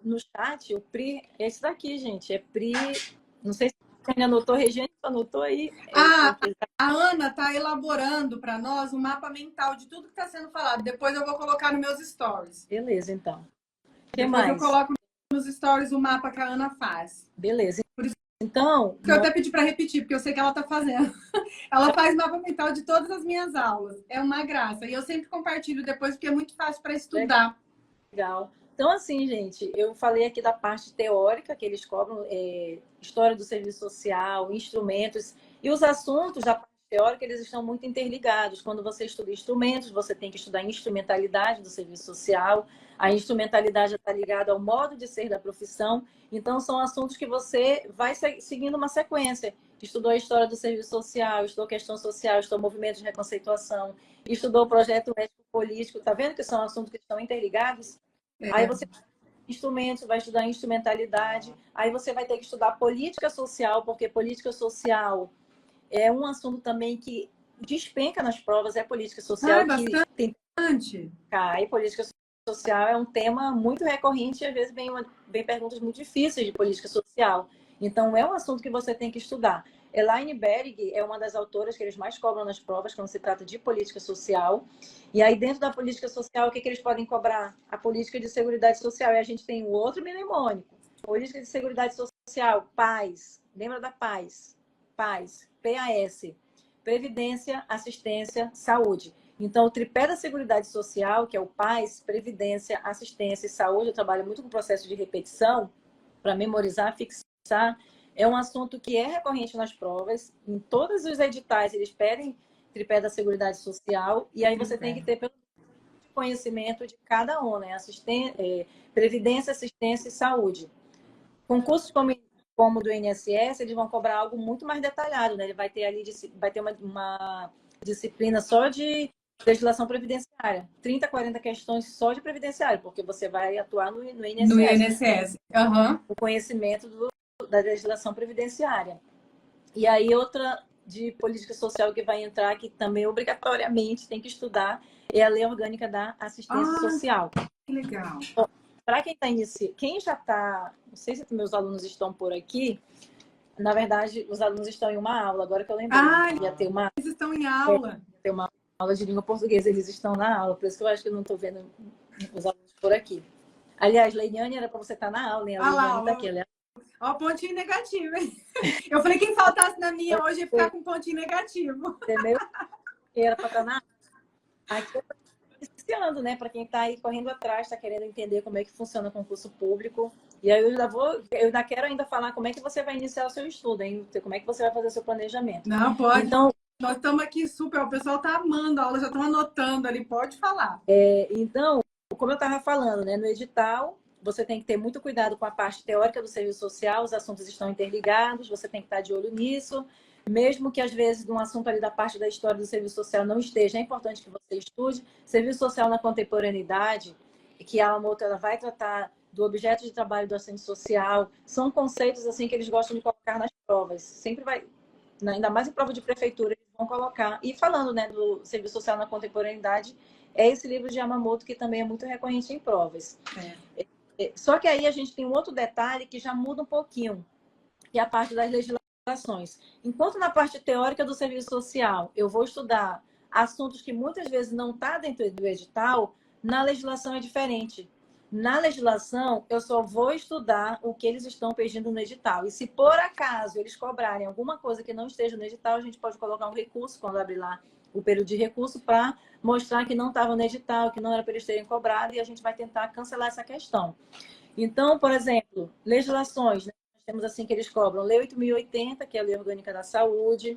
No chat, o PRI, esse daqui, gente, é PRI. Não sei se você anotou, Regiane, anotou aí. A Ana está elaborando para nós um mapa mental de tudo que está sendo falado. Depois eu vou colocar nos meus stories. Beleza, então. O que Depois mais? eu coloco nos stories o mapa que a Ana faz. Beleza. Por isso Então, que eu até pedi para repetir, porque eu sei que ela está fazendo. Ela faz mapa mental de todas as minhas aulas. É uma graça. E eu sempre compartilho depois, porque é muito fácil para estudar. legal. Então, assim, gente, eu falei aqui da parte teórica que eles cobram, história do serviço social, instrumentos, e os assuntos da parte teórica, eles estão muito interligados. Quando você estuda instrumentos, você tem que estudar a instrumentalidade do serviço social, a instrumentalidade está ligada ao modo de ser da profissão, então são assuntos que você vai seguindo uma sequência. Estudou a história do serviço social, estudou questão social, estudou movimentos de reconceituação, estudou o projeto ético-político, tá vendo que são assuntos que estão interligados? Aí você instrumentos, vai estudar instrumentalidade, aí você vai ter que estudar política social, porque política social é um assunto também que despenca nas provas, é política social que tem que cai. Política social é um tema muito recorrente e às vezes vem perguntas muito difíceis de política social. Então, é um assunto que você tem que estudar. Elaine Berg é uma das autoras que eles mais cobram nas provas quando se trata de política social. E aí, dentro da política social, o que eles podem cobrar? A política de seguridade social. E a gente tem um outro mnemônico. Política de seguridade social, PAS. Lembra da PAS? PAS, PAS. Previdência, assistência, saúde. Então, o tripé da Seguridade Social, que é o PAS, Previdência, Assistência e Saúde, eu trabalho muito com o processo de repetição, para memorizar, fixar. É um assunto que é recorrente nas provas. Em todos os editais, eles pedem tripé da Seguridade Social, e aí você tem que ter pelo conhecimento de cada um, né? Previdência, Assistência e Saúde. Concursos como do INSS, eles vão cobrar algo muito mais detalhado, né? Ele vai ter ali uma disciplina só de legislação previdenciária, 30, 40 questões só de previdenciário, porque você vai atuar no INSS. No INSS. Uhum. O conhecimento da legislação previdenciária. E aí, outra de política social que vai entrar, que também obrigatoriamente tem que estudar, é a Lei Orgânica da Assistência Social. Que legal. Para quem está iniciando, quem já está, não sei se meus alunos estão por aqui, na verdade, os alunos estão em uma aula, agora que eu lembrei. Eles estão em aula. Ia ter uma aula de língua portuguesa, eles estão na aula, por isso que eu acho que eu não estou vendo os alunos por aqui. Aliás, Leiliane, era para você estar na aula, hein? A Leiliane está aqui. Ó, pontinho negativo, hein? Eu falei, quem faltasse na minha hoje ia ficar com pontinho negativo. Entendeu? Era para estar na aula. Aqui eu estou iniciando, né? Para quem está aí correndo atrás, está querendo entender como é que funciona o concurso público. E aí eu ainda quero ainda falar como é que você vai iniciar o seu estudo, hein? Como é que você vai fazer o seu planejamento. Não, pode. Então, nós estamos aqui super, o pessoal está amando a aula, já estão anotando ali, pode falar. Então, como eu estava falando, né? No edital, você tem que ter muito cuidado com a parte teórica do serviço social, os assuntos estão interligados, você tem que estar de olho nisso. Mesmo que, às vezes, um assunto ali da parte da história do serviço social não esteja, é importante que você estude. Serviço social na contemporaneidade, que a Alamoto ela vai tratar do objeto de trabalho do assistente social, são conceitos assim que eles gostam de colocar nas provas. Sempre vai, ainda mais em prova de prefeitura, eles vão colocar. E falando, né, do serviço social na contemporaneidade, é esse livro de Yamamoto que também é muito recorrente em provas. Só que aí a gente tem um outro detalhe que já muda um pouquinho, que é a parte das legislações. Enquanto na parte teórica do serviço social eu vou estudar assuntos que muitas vezes não estão dentro do edital, na legislação é diferente. Na legislação, eu só vou estudar o que eles estão pedindo no edital. E se por acaso eles cobrarem alguma coisa que não esteja no edital, a gente pode colocar um recurso quando abrir lá o período de recurso para mostrar que não estava no edital, que não era para eles terem cobrado, e a gente vai tentar cancelar essa questão. Então, por exemplo, legislações, né? Nós temos assim que eles cobram Lei 8.080, que é a Lei Orgânica da Saúde,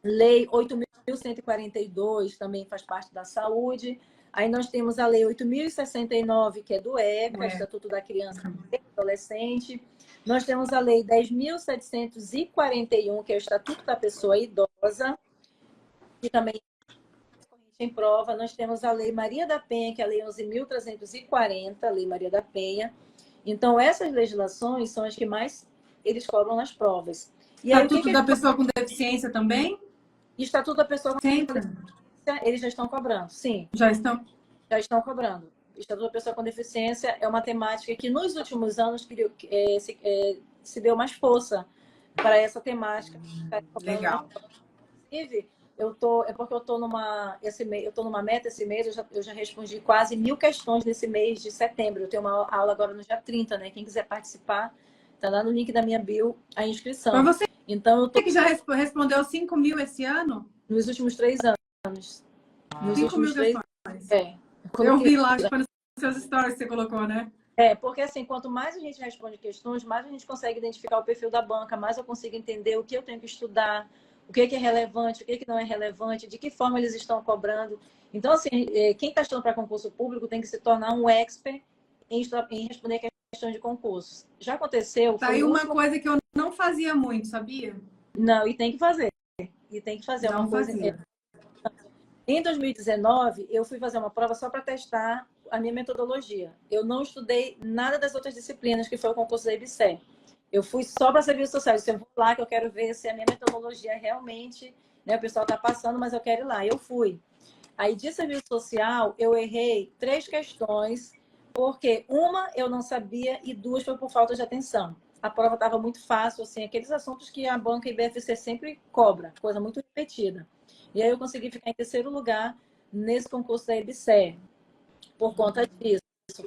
Lei 8.142, também faz parte da saúde. Aí nós temos a Lei 8.069, que é do ECA, Estatuto da Criança e do Adolescente. Nós temos a Lei 10.741, que é o Estatuto da Pessoa Idosa, que também é em prova. Nós temos a Lei Maria da Penha, que é a Lei 11.340, Lei Maria da Penha. Então, essas legislações são as que mais eles cobram nas provas. E Estatuto da Pessoa com Deficiência também? Estatuto da Pessoa com Deficiência, eles já estão cobrando, sim. Já estão cobrando. Estatuto da Pessoa com Deficiência é uma temática que nos últimos anos se deu mais força para essa temática. Legal. Inclusive, É porque eu tô numa meta esse mês, eu já respondi quase 1.000 questões nesse mês de setembro. Eu tenho uma aula agora no dia 30, né? Quem quiser participar, tá lá no link da minha bio a inscrição. Foi você Então, eu tô que já respondeu 5.000 esse ano? nos últimos 3 anos. Nos 5.000 últimos três. questões. É. Eu vi lá, tipo, nos seus stories que você colocou, né? Porque assim, quanto mais a gente responde questões, mais a gente consegue identificar o perfil da banca, mais eu consigo entender o que eu tenho que estudar, o que é relevante, o que não é relevante, de que forma eles estão cobrando. Então, assim, quem está estudando para concurso público tem que se tornar um expert em responder questões de concursos. Já aconteceu, Tá foi aí o uma último... coisa que eu não fazia muito, sabia? Não, e tem que fazer. E tem que fazer uma Não coisa... fazia. Em 2019, eu fui fazer uma prova só para testar a minha metodologia. Eu não estudei nada das outras disciplinas, que foi o concurso da IBSE. Eu fui só para serviço social. Eu vou lá que eu quero ver se a minha metodologia realmente, né, o pessoal está passando, mas eu quero ir lá. Eu fui. Aí, de serviço social, eu errei 3 questões, porque uma eu não sabia e 2 foi por falta de atenção. A prova estava muito fácil, assim, aqueles assuntos que a banca IBFC sempre cobra, coisa muito repetida. E aí eu consegui ficar em terceiro lugar nesse concurso da IBSE, por conta disso,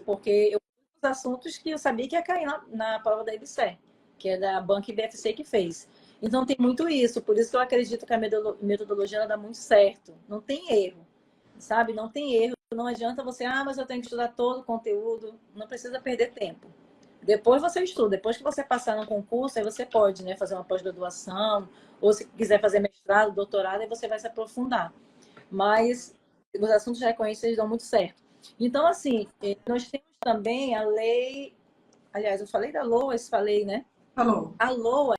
porque eu fiz os assuntos que eu sabia que ia cair na prova da IBSE, que é da banca IBFC que fez. Então tem muito isso, por isso que eu acredito que a metodologia ela dá muito certo. Não tem erro, sabe? Não tem erro. Não adianta você, mas eu tenho que estudar todo o conteúdo. Não precisa perder tempo. Depois você estuda. Depois que você passar no concurso, aí você pode, né, fazer uma pós-graduação, ou se quiser fazer mestrado, doutorado, aí você vai se aprofundar. Mas os assuntos reconhecidos dão muito certo. Então, assim, nós temos também a lei... Aliás, eu falei da LOAS, falei, né? Falou. A LOAS,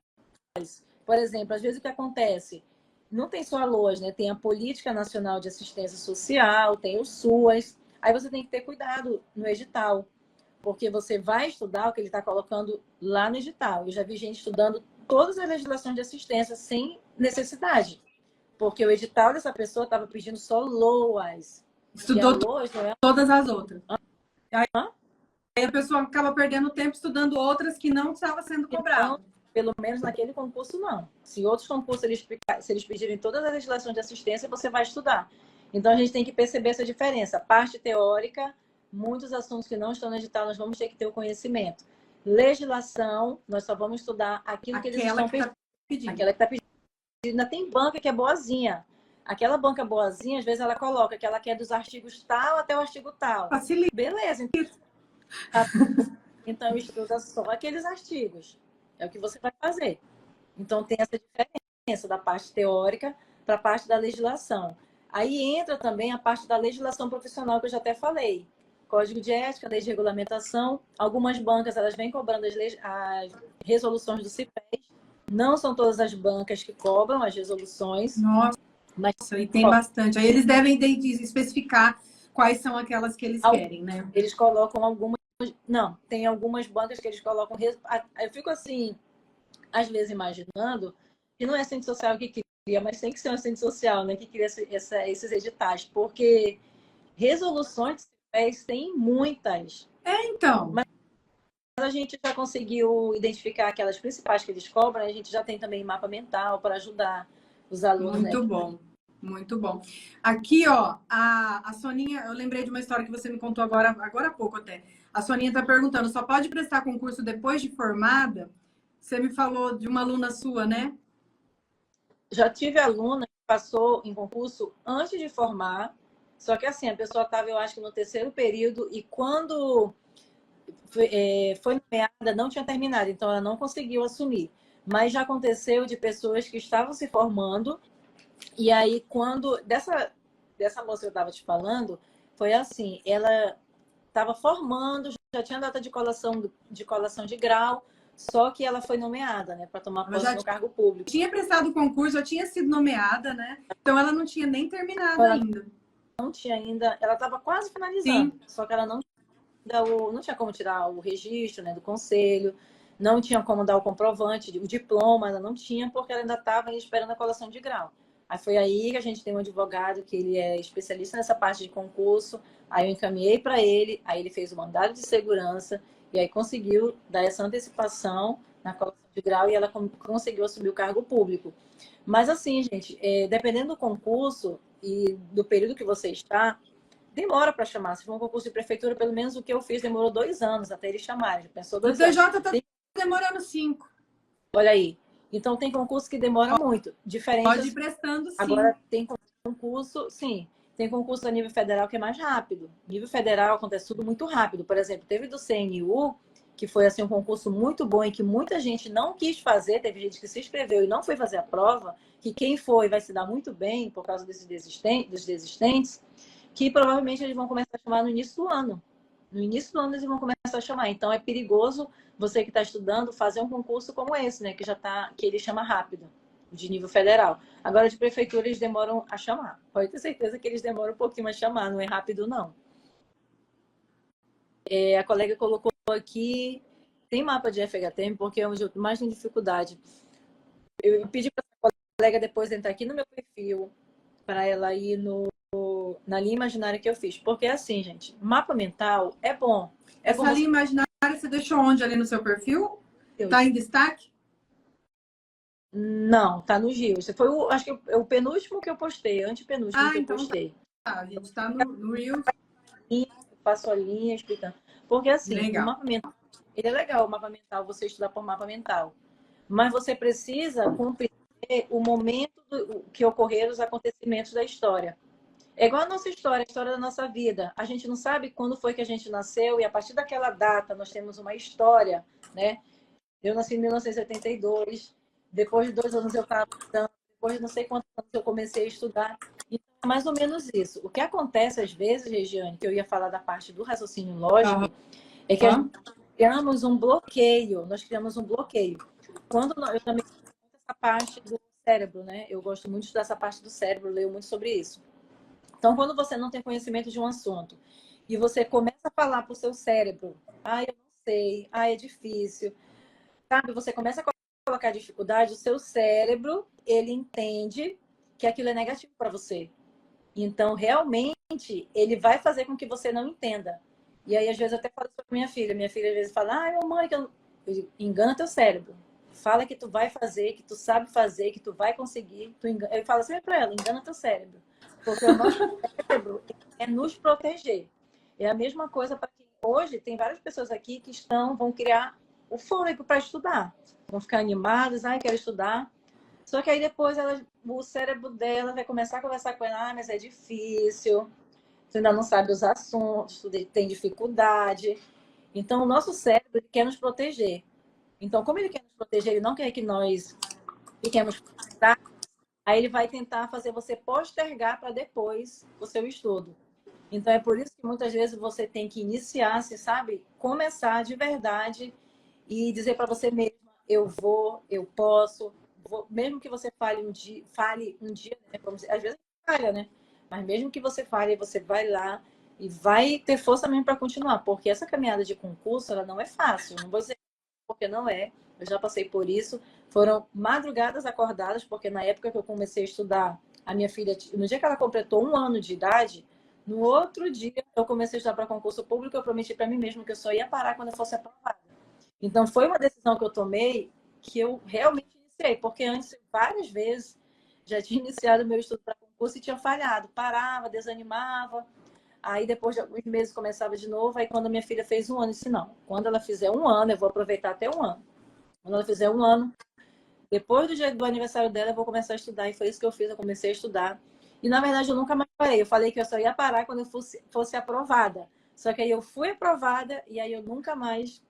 por exemplo, às vezes o que acontece? Não tem só a LOAS, né? Tem a Política Nacional de Assistência Social, tem o SUAS. Aí você tem que ter cuidado no edital, porque você vai estudar o que ele está colocando lá no edital. Eu já vi gente estudando todas as legislações de assistência sem necessidade, porque o edital dessa pessoa estava pedindo só LOAS. Estudou LOAS não é... todas as outras. Hã? Aí a pessoa acaba perdendo tempo estudando outras que não estava sendo Então, cobrado. pelo menos naquele concurso, não. Se outros concursos, se eles pedirem todas as legislações de assistência, você vai estudar. Então, a gente tem que perceber essa diferença. Parte teórica, muitos assuntos que não estão no edital, nós vamos ter que ter o conhecimento. Legislação, nós só vamos estudar aquilo que eles estão pedindo. Aquela que está pedindo. Ainda tem banca que é boazinha. Aquela banca boazinha, às vezes ela coloca que ela quer dos artigos tal até o artigo tal. Facilita. Beleza. Então, estuda só aqueles artigos. É o que você vai fazer. Então, tem essa diferença da parte teórica para a parte da legislação. Aí entra também a parte da legislação profissional, que eu já até falei. Código de ética, lei de regulamentação. Algumas bancas, elas vêm cobrando as resoluções do CIPES. Não são todas as bancas que cobram as resoluções. Nossa, mas e tem bastante. Aí eles devem especificar quais são aquelas que eles querem, né? Eles colocam algumas... Não, tem algumas bancas que eles colocam... Eu fico assim, às vezes imaginando que não é assistente social que cria, mas tem que ser um assistente social, né? Que cria esses editais, porque resoluções de CIPES tem muitas. Então. Mas a gente já conseguiu identificar aquelas principais que eles cobram, a gente já tem também mapa mental para ajudar os alunos. Muito, né? Bom. Muito bom. Aqui, ó, a Soninha, eu lembrei de uma história que você me contou agora há pouco até. A Soninha está perguntando, só pode prestar concurso depois de formada? Você me falou de uma aluna sua, né? Já tive aluna que passou em concurso antes de formar, só que assim, a pessoa estava, eu acho que no terceiro período, e quando foi nomeada, não tinha terminado, então ela não conseguiu assumir. Mas já aconteceu de pessoas que estavam se formando, e aí quando... Dessa moça que eu estava te falando, foi assim, ela estava formando, já tinha data de colação de grau, só que ela foi nomeada, né, para tomar posse no cargo público. Tinha prestado o concurso, já tinha sido nomeada, né? Então ela não tinha nem terminado ainda. Não tinha ainda, ela estava quase finalizando, sim, só que ela não tinha como tirar o registro, né, do conselho, não tinha como dar o comprovante, o diploma, ela não tinha, porque ela ainda estava esperando a colação de grau. Aí foi aí que a gente tem um advogado que ele é especialista nessa parte de concurso, aí eu encaminhei para ele, aí ele fez o mandado de segurança e aí conseguiu dar essa antecipação na colação de grau e ela conseguiu assumir o cargo público. Mas assim, gente, dependendo do concurso e do período que você está, demora para chamar. Se for um concurso de prefeitura, pelo menos o que eu fiz demorou 2 anos até eles chamarem. Já pensou, O 2 anos? TJ está demorando 5. Olha aí. Então tem concurso que demora muito. Diferente. Pode ir prestando, sim. Agora tem concurso, sim. Tem concurso a nível federal que é mais rápido. Nível federal acontece tudo muito rápido. Por exemplo, teve do CNU, que foi assim um concurso muito bom e que muita gente não quis fazer. Teve gente que se inscreveu e não foi fazer a prova. Que quem foi vai se dar muito bem por causa dos desistentes. Que provavelmente eles vão começar a chamar no início do ano. No início do ano eles vão começar a chamar. Então é perigoso você que está estudando fazer um concurso como esse, né? Que ele chama rápido, de nível federal. Agora de prefeitura eles demoram a chamar. Pode ter certeza que eles demoram um pouquinho a chamar, não é rápido não. A colega colocou aqui, tem mapa de FHTM porque é onde eu mais tenho dificuldade. Eu pedi para a colega depois entrar aqui no meu perfil, para ela ir na linha imaginária que eu fiz. Porque assim, gente, mapa mental é bom. Essa linha imaginária você deixou onde ali no seu perfil? Está em destaque? Não, tá no Gil. Esse foi acho que o penúltimo que eu postei, antepenúltimo que eu postei. Tá, a gente está no Reels. Passo a linha explicando. Porque assim, legal. O mapa mental, ele é legal, o mapa mental, você estudar por mapa mental. Mas você precisa compreender o momento que ocorreram os acontecimentos da história. É igual a nossa história, a história da nossa vida. A gente não sabe quando foi que a gente nasceu e a partir daquela data nós temos uma história, né? Eu nasci em 1972, depois de 2 anos eu estava estudando, depois de não sei quantos anos eu comecei a estudar. Então, é mais ou menos isso. O que acontece às vezes, Regiane, que eu ia falar da parte do raciocínio lógico, é que nós criamos um bloqueio. Quando eu também essa parte do cérebro, né? Eu gosto muito de estudar essa parte do cérebro, leio muito sobre isso. Então, quando você não tem conhecimento de um assunto e você começa a falar para o seu cérebro, eu não sei, é difícil, sabe? Você começa a colocar dificuldade, o seu cérebro, ele entende que aquilo é negativo para você. Então, realmente, ele vai fazer com que você não entenda. E aí, às vezes, eu até falo sobre minha filha. Minha filha, às vezes, fala, mamãe, que eu engana teu cérebro. Fala que tu vai fazer, que tu sabe fazer, que tu vai conseguir. Eu falo sempre para ela, engana teu cérebro. Porque o nosso cérebro é nos proteger. É a mesma coisa para que hoje tem várias pessoas aqui que vão criar o fôlego para estudar. Vão ficar animadas, quero estudar. Só que aí depois o cérebro dela vai começar a conversar com ela, mas é difícil, você ainda não sabe os assuntos, tem dificuldade. Então, o nosso cérebro ele quer nos proteger. Então, como ele quer nos proteger, ele não quer que nós fiquemos frustrados, aí ele vai tentar fazer você postergar para depois o seu estudo. Então, é por isso que muitas vezes você tem que iniciar-se, sabe? Começar de verdade e dizer para você mesmo, eu vou, eu posso. Mesmo que você fale um dia, né? Às vezes falha, né? Mas mesmo que você fale, você vai lá e vai ter força mesmo para continuar. Porque essa caminhada de concurso, ela não é fácil. Não vou dizer porque não é. Eu já passei por isso. Foram madrugadas acordadas, porque na época que eu comecei a estudar, a minha filha, no dia que ela completou 1 ano de idade, no outro dia eu comecei a estudar para concurso público, eu prometi para mim mesma que eu só ia parar quando eu fosse aprovada. Então foi uma decisão que eu tomei que eu realmente iniciei, porque antes, várias vezes, já tinha iniciado meu estudo para concurso e tinha falhado. Parava, desanimava. Aí depois de alguns meses começava de novo. Aí quando a minha filha fez 1 ano, eu disse, não, quando ela fizer 1 ano, eu vou aproveitar até 1 ano. Quando ela fizer 1 ano, depois do dia do aniversário dela, eu vou começar a estudar. E foi isso que eu fiz, eu comecei a estudar. E na verdade eu nunca mais parei. Eu falei que eu só ia parar quando eu fosse aprovada. Só que aí eu fui aprovada e aí eu nunca mais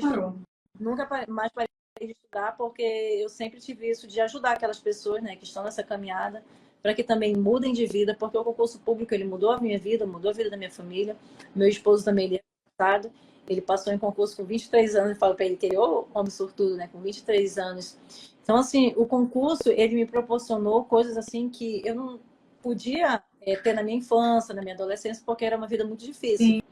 parou. Nunca mais parei de estudar, porque eu sempre tive isso de ajudar aquelas pessoas, né, que estão nessa caminhada, para que também mudem de vida, porque o concurso público ele mudou a minha vida, mudou a vida da minha família. Meu esposo também ele é passado, ele passou em concurso com 23 anos, eu falo para ele que ele é um homem sortudo, né, com 23 anos. Então, assim, o concurso, ele me proporcionou coisas assim que eu não podia ter na minha infância, na minha adolescência, porque era uma vida muito difícil. Sim.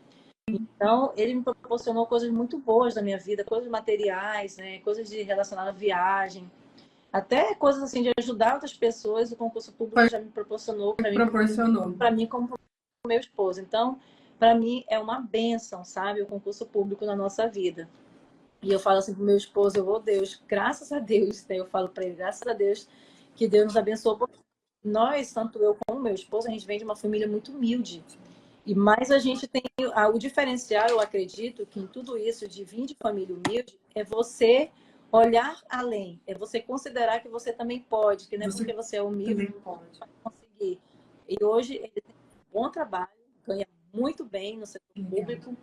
Então, ele me proporcionou coisas muito boas da minha vida, coisas materiais, né? Coisas relacionadas à viagem, até coisas assim de ajudar outras pessoas. O concurso público já me proporcionou para mim como para o meu esposo. Então, para mim é uma bênção, sabe, o concurso público na nossa vida. E eu falo assim pro meu esposo, oh Deus, graças a Deus, né? Eu falo para ele, graças a Deus que Deus nos abençoou. Porque nós, tanto eu como meu esposo, a gente vem de uma família muito humilde. E mais a gente tem o diferencial, eu acredito, que em tudo isso de vir de família humilde é você olhar além, é você considerar que você também pode, que não é porque você é humilde também pode. que vai conseguir. E hoje ele tem um bom trabalho, ganha muito bem no setor público.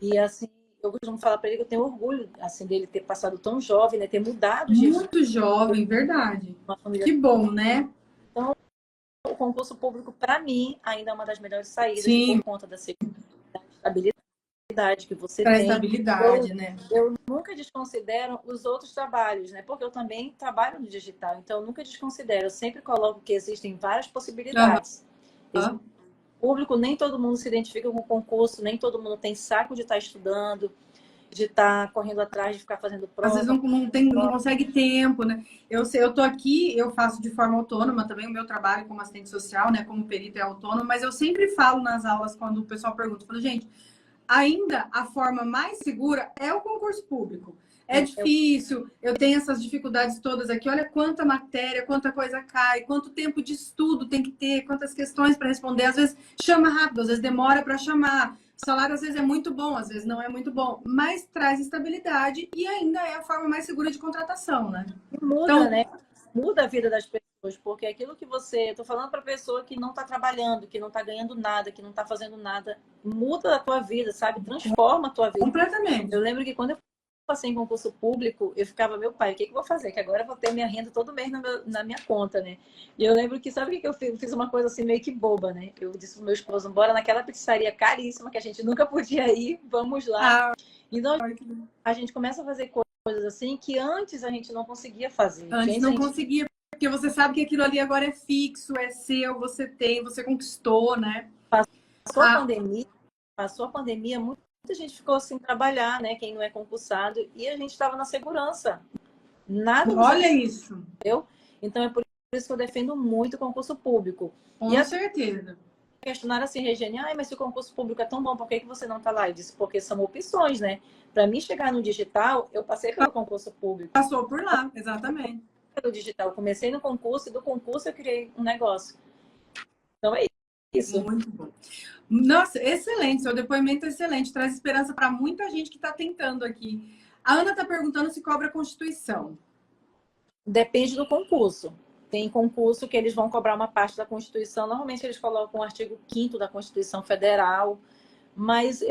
E assim, eu costumo falar para ele que eu tenho orgulho assim dele ter passado tão jovem, né, ter mudado de Muito jovem, verdade. uma família. Que bom, né? Então, o concurso público, para mim, ainda é uma das melhores saídas, Sim, por conta da estabilidade que você para tem. estabilidade, né? Eu nunca desconsidero os outros trabalhos, né? Porque eu também trabalho no digital, então eu nunca desconsidero. Eu sempre coloco que existem várias possibilidades. Uhum. O público, nem todo mundo se identifica com o concurso, nem todo mundo tem saco de estar estudando, de estar correndo atrás, de ficar fazendo Às prova. vezes não consegue tempo, né? Eu tô aqui, eu faço de forma autônoma também o meu trabalho como assistente social, né? Como perito é autônomo, mas eu sempre falo nas aulas quando o pessoal pergunta, eu falo, gente, ainda a forma mais segura é o concurso público. É difícil, eu tenho essas dificuldades todas aqui. Olha quanta matéria, quanta coisa cai, quanto tempo de estudo tem que ter, quantas questões para responder. Às vezes chama rápido, às vezes demora para chamar. O salário às vezes é muito bom, às vezes não é muito bom, mas traz estabilidade e ainda é a forma mais segura de contratação, né? Muda, Então, né? Muda a vida das pessoas, porque aquilo que você. Eu tô falando para pessoa que não está trabalhando, que não está ganhando nada, que não está fazendo nada, muda a tua vida, sabe? Transforma a tua vida. completamente. Eu lembro que quando eu passei em concurso público, eu ficava, meu pai, o que eu vou fazer? Que agora eu vou ter minha renda todo mês na minha conta, né? E eu lembro que, sabe o que eu fiz? Eu fiz uma coisa assim meio que boba, né? Eu disse pro meu esposo, bora naquela pizzaria caríssima que a gente nunca podia ir, vamos lá. Ah, Então a gente começa a fazer coisas assim que antes a gente não conseguia fazer. antes não conseguia, porque você sabe que aquilo ali agora é fixo, é seu, você tem, você conquistou, né? Passou a pandemia, muita gente ficou sem trabalhar, né? Quem não é concursado, e a gente estava na segurança. Nada nos Olha isso. aconteceu. Então é por isso que eu defendo muito o concurso público. Com certeza. Questionaram assim, Regiane, mas se o concurso público é tão bom, por que você não está lá? Eu disse, porque são opções, né? Para mim chegar no digital, eu passei pelo concurso público. Passou por lá, exatamente. Pelo digital, eu comecei no concurso e do concurso eu criei um negócio. Então é isso. Muito bom. Nossa, excelente, seu depoimento é excelente, traz esperança para muita gente que está tentando aqui. A Ana está perguntando se cobra a Constituição. Depende do concurso. Tem concurso que eles vão cobrar uma parte da Constituição. Normalmente eles colocam o artigo 5º da Constituição Federal, mas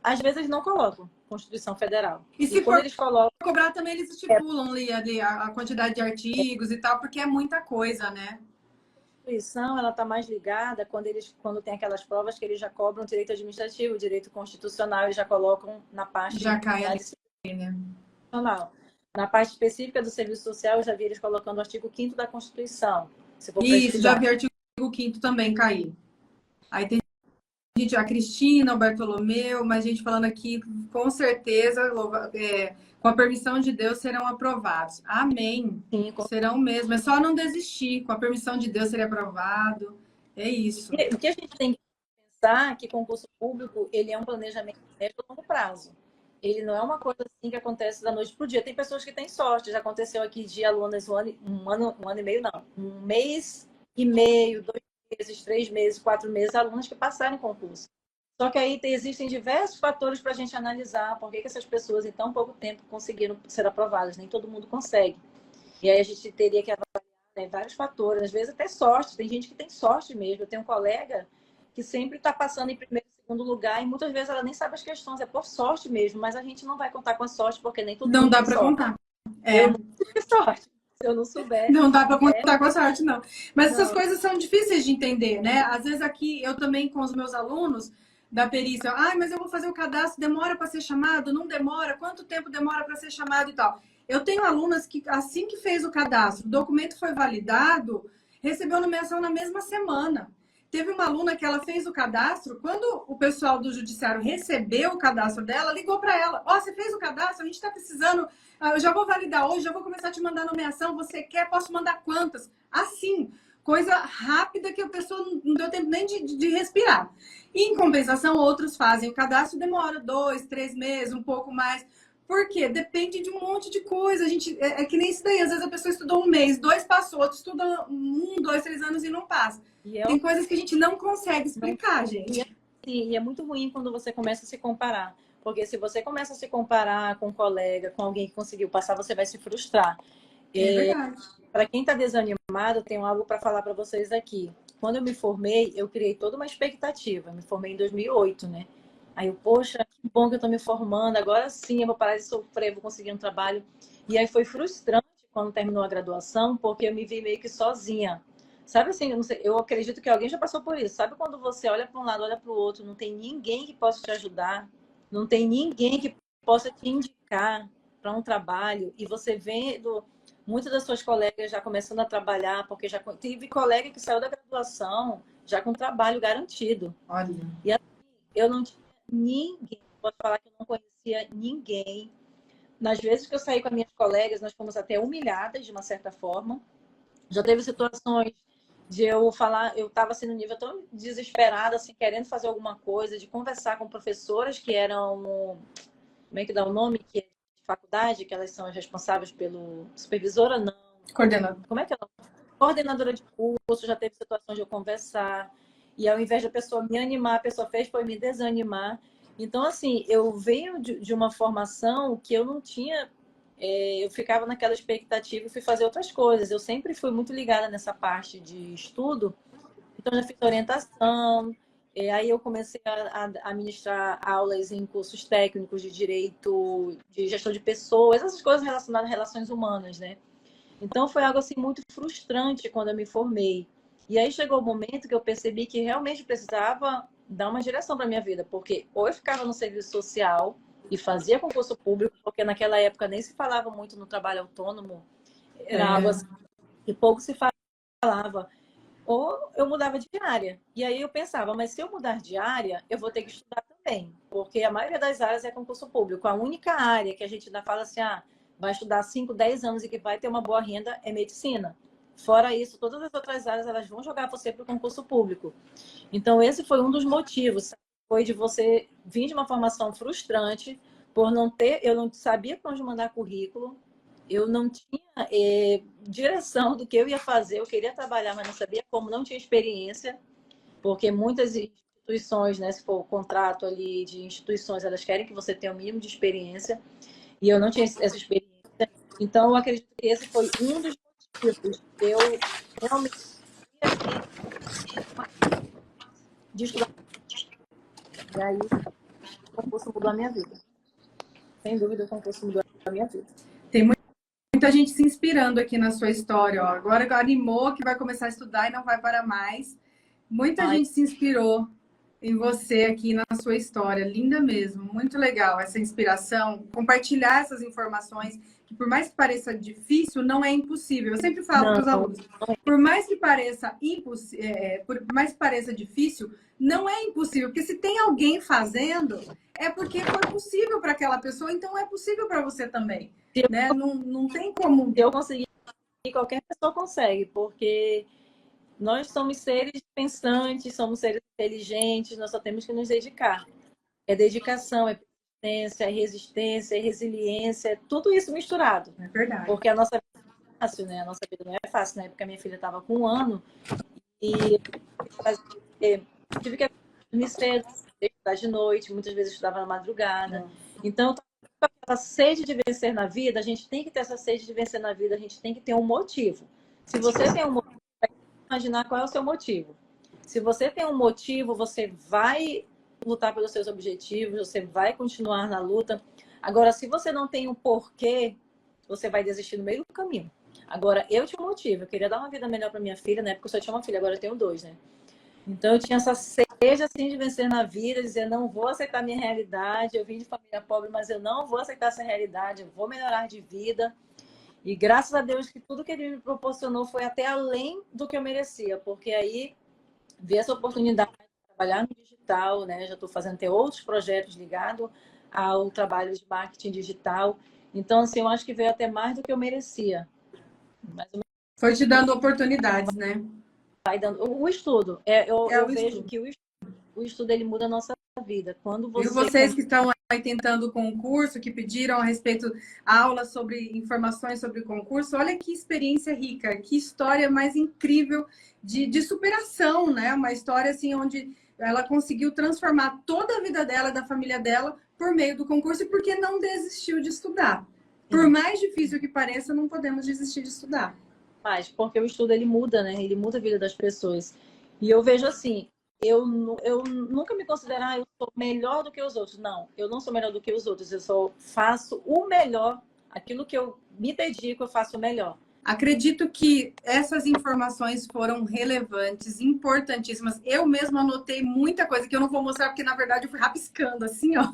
às vezes eles não colocam Constituição Federal. E se quando for eles colocam, cobrar também, eles estipulam ali a quantidade de artigos e tal, porque é muita coisa, né? A Constituição ela está mais ligada quando tem aquelas provas que eles já cobram direito administrativo, direito constitucional, eles já colocam na parte já cai ali, né? Na parte específica do serviço social, eu já vi eles colocando o artigo 5º da Constituição. Isso, já vi o artigo 5º também cair. Aí tem gente, a Cristina, o Bartolomeu, mas gente falando aqui, com certeza, com a permissão de Deus, serão aprovados. Amém. Sim, serão mesmo. É só não desistir. Com a permissão de Deus, seria aprovado. É isso. O que a gente tem que pensar é que concurso público, ele é um planejamento a longo prazo. Ele não é uma coisa assim que acontece da noite para o dia. Tem pessoas que têm sorte. Já aconteceu aqui de alunas um ano e meio, não. 1 mês e meio, 2 meses, 3 meses, 4 meses, alunos que passaram em concurso. Só que aí existem diversos fatores para a gente analisar por que essas pessoas em tão pouco tempo conseguiram ser aprovadas. Nem todo mundo consegue. E aí a gente teria que avaliar, né, vários fatores. Às vezes até sorte. Tem gente que tem sorte mesmo. Eu tenho um colega que sempre está passando em primeiro e segundo lugar e muitas vezes ela nem sabe as questões. É por sorte mesmo. Mas a gente não vai contar com a sorte porque nem todo mundo não dá para contar. Eu não tive sorte. Se eu não souber. Não dá para contar com a sorte, não. Mas essas coisas são difíceis de entender, né? Às vezes aqui, eu também com os meus alunos da perícia, mas eu vou fazer o cadastro, demora para ser chamado? Não demora? Quanto tempo demora para ser chamado e tal? Eu tenho alunas que, assim que fez o cadastro, o documento foi validado, recebeu nomeação na mesma semana. Teve uma aluna que ela fez o cadastro, quando o pessoal do judiciário recebeu o cadastro dela, ligou para ela, você fez o cadastro? A gente está precisando, eu já vou validar hoje, já vou começar a te mandar nomeação, você quer? Posso mandar quantas? Assim, coisa rápida que a pessoa não deu tempo nem de respirar. E, em compensação, outros fazem o cadastro, demora 2, 3 meses, um pouco mais, Por quê? Depende de um monte de coisa. A gente, é que nem isso daí. Às vezes a pessoa estudou um mês, 2 passou, outro estuda 1, 2, 3 anos e não passa. Tem coisas que a gente não consegue explicar, gente. E é muito ruim quando você começa a se comparar. Porque se você começa a se comparar com um colega, com alguém que conseguiu passar, você vai se frustrar. É verdade. Para quem está desanimado, eu tenho algo para falar para vocês aqui. Quando eu me formei, eu criei toda uma expectativa. Eu me formei em 2008, né? Aí eu, poxa, que bom que eu estou me formando. Agora sim, eu vou parar de sofrer, vou conseguir um trabalho. E aí foi frustrante quando terminou a graduação, porque eu me vi meio que sozinha. Sabe assim, eu, não sei, eu acredito que alguém já passou por isso. Sabe quando você olha para um lado, olha para o outro, não tem ninguém que possa te ajudar, não tem ninguém que possa te indicar para um trabalho, e você vendo muitas das suas colegas já começando a trabalhar, porque já tive colega que saiu da graduação já com trabalho garantido. Olha. E assim, eu não tinha ninguém, posso falar que eu não conhecia ninguém. Nas vezes que eu saí com as minhas colegas, nós fomos até humilhadas de uma certa forma. Já teve situações de eu falar, eu estava assim no nível tão desesperada, assim, querendo fazer alguma coisa, de conversar com professoras que eram, como é que dá o nome, que é de faculdade, que elas são as responsáveis pelo supervisora, não. Coordenadora. Como é que é? Coordenadora de curso, já teve situações de eu conversar, e ao invés da pessoa me animar, a pessoa fez foi me desanimar. Então, assim, eu venho de uma formação que eu não tinha, eu ficava naquela expectativa e fui fazer outras coisas. Eu sempre fui muito ligada nessa parte de estudo, então já fiz orientação, aí eu comecei a ministrar aulas em cursos técnicos de direito, de gestão de pessoas, essas coisas relacionadas a relações humanas, né? Então foi algo assim muito frustrante quando eu me formei. E aí chegou o momento que eu percebi que realmente precisava dar uma direção para minha vida, porque ou eu ficava no serviço social e fazia concurso público, porque naquela época nem se falava muito no trabalho autônomo, era algo assim que pouco se falava. Ou eu mudava de área. E aí eu pensava, mas se eu mudar de área, eu vou ter que estudar também, porque a maioria das áreas é concurso público. A única área que a gente ainda fala assim, vai estudar 5, 10 anos e que vai ter uma boa renda é medicina. Fora isso, todas as outras áreas elas vão jogar você para o concurso público. Então, esse foi um dos motivos, foi de você vir de uma formação frustrante, por não ter, eu não sabia para onde mandar currículo, eu não tinha direção do que eu ia fazer, eu queria trabalhar, mas não sabia como, não tinha experiência, porque muitas instituições, né, se for o contrato ali de instituições, elas querem que você tenha o mínimo de experiência, e eu não tinha essa experiência. Então, eu acredito que esse foi um dos motivos. Eu realmente de estudar. E aí, o concurso mudou a minha vida. Sem dúvida, o concurso mudou a minha vida. Tem muita gente se inspirando aqui na sua história. Ó. Agora animou que vai começar a estudar e não vai parar mais. Muita gente se inspirou em você aqui na sua história. Linda mesmo. Muito legal essa inspiração. Compartilhar essas informações, que por mais que pareça difícil, não é impossível. Eu sempre falo para os alunos, por mais que pareça difícil, não é impossível. Porque se tem alguém fazendo, é porque foi possível para aquela pessoa, então é possível para você também. Né? Não tem como. Se eu conseguir, qualquer pessoa consegue, porque nós somos seres pensantes, somos seres inteligentes, nós só temos que nos dedicar. É dedicação, é persistência, é resistência, é resiliência, é tudo isso misturado. É verdade. Porque a nossa vida não é fácil, né? A nossa vida não é fácil. Na época, minha filha estava com 1 ano e tive que dormir cedo, estudar de noite, muitas vezes estudava na madrugada. Então, a sede de vencer na vida, a gente tem que ter essa sede de vencer na vida, a gente tem que ter um motivo. Se você tem um motivo, imaginar qual é o seu motivo. Se você tem um motivo, você vai lutar pelos seus objetivos, você vai continuar na luta. Agora, se você não tem um porquê, você vai desistir no meio do caminho. Agora, eu tinha um motivo, eu queria dar uma vida melhor para minha filha, na época eu só tinha uma filha, agora eu tenho 2, né? Então, eu tinha essa sede assim de vencer na vida, dizer, não vou aceitar minha realidade, eu vim de família pobre, mas eu não vou aceitar essa realidade, eu vou melhorar de vida. E graças a Deus que tudo que ele me proporcionou foi até além do que eu merecia, porque aí vi essa oportunidade de trabalhar no digital, né? Já estou fazendo até outros projetos ligados ao trabalho de marketing digital. Então, assim, eu acho que veio até mais do que eu merecia. Mas foi te dando oportunidades, né? Vai dando o estudo. Eu vejo que o estudo o estudo ele muda a nossa vida. Quando E você... vocês que estão aí tentando o concurso, que pediram a respeito aulas sobre informações sobre o concurso, olha que experiência rica, que história mais incrível de superação, né? Uma história assim onde ela conseguiu transformar toda a vida dela, da família dela, por meio do concurso e porque não desistiu de estudar. Por mais difícil que pareça, não podemos desistir de estudar. Mas porque o estudo ele muda, né? Ele muda a vida das pessoas. E eu vejo assim, eu nunca me considerar eu sou melhor do que os outros. Não, eu não sou melhor do que os outros. Eu só faço o melhor, aquilo que eu me dedico, eu faço o melhor. Acredito que essas informações foram relevantes, importantíssimas. Eu mesma anotei muita coisa que eu não vou mostrar porque na verdade eu fui rabiscando assim, ó.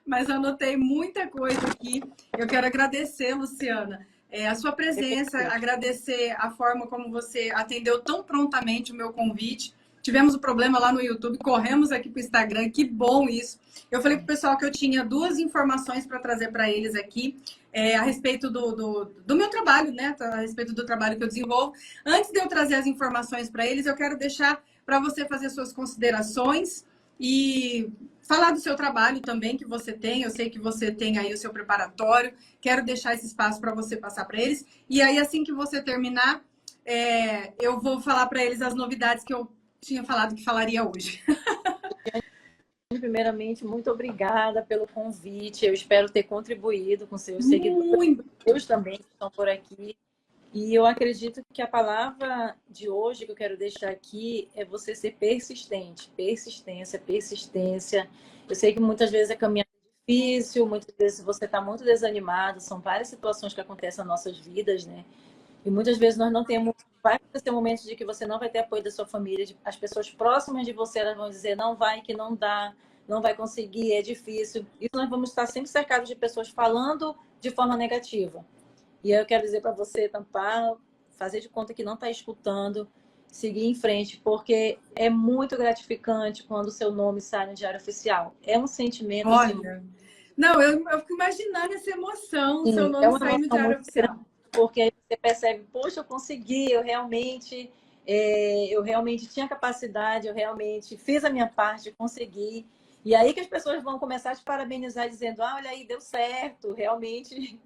Mas anotei muita coisa aqui. Eu quero agradecer, Luciana, a sua presença, agradecer a forma como você atendeu tão prontamente o meu convite. Tivemos um problema lá no YouTube, corremos aqui para o Instagram, que bom isso. Eu falei para o pessoal que eu tinha duas informações para trazer para eles aqui, a respeito do meu trabalho, né? A respeito do trabalho que eu desenvolvo. Antes de eu trazer as informações para eles, eu quero deixar para você fazer suas considerações e falar do seu trabalho também que você tem. Eu sei que você tem aí o seu preparatório. Quero deixar esse espaço para você passar para eles. E aí, assim que você terminar, eu vou falar para eles as novidades que eu tinha falado que falaria hoje. Primeiramente, muito obrigada pelo convite. Eu espero ter contribuído com seus seguidores. Muito. Meus também que estão por aqui. E eu acredito que a palavra de hoje que eu quero deixar aqui é você ser persistente. Persistência, persistência. Eu sei que muitas vezes a caminhada é difícil, muitas vezes você está muito desanimado. São várias situações que acontecem nas nossas vidas, né? E muitas vezes nós não temos... Vai acontecer momentos de que você não vai ter apoio da sua família. As pessoas próximas de você, elas vão dizer, não vai, que não dá, não vai conseguir, é difícil. E nós vamos estar sempre cercados de pessoas falando de forma negativa. E eu quero dizer para você, tampar, fazer de conta que não está escutando, seguir em frente, porque é muito gratificante quando o seu nome sai no Diário Oficial. É um sentimento... Olha, assim, não, eu fico imaginando essa emoção, o seu sim, é nome uma sair no emoção Diário muito Oficial. grande, porque aí você percebe, poxa, eu consegui, eu realmente tinha capacidade, eu realmente fiz a minha parte, consegui. E aí que as pessoas vão começar a te parabenizar, dizendo, ah, olha aí, deu certo, realmente,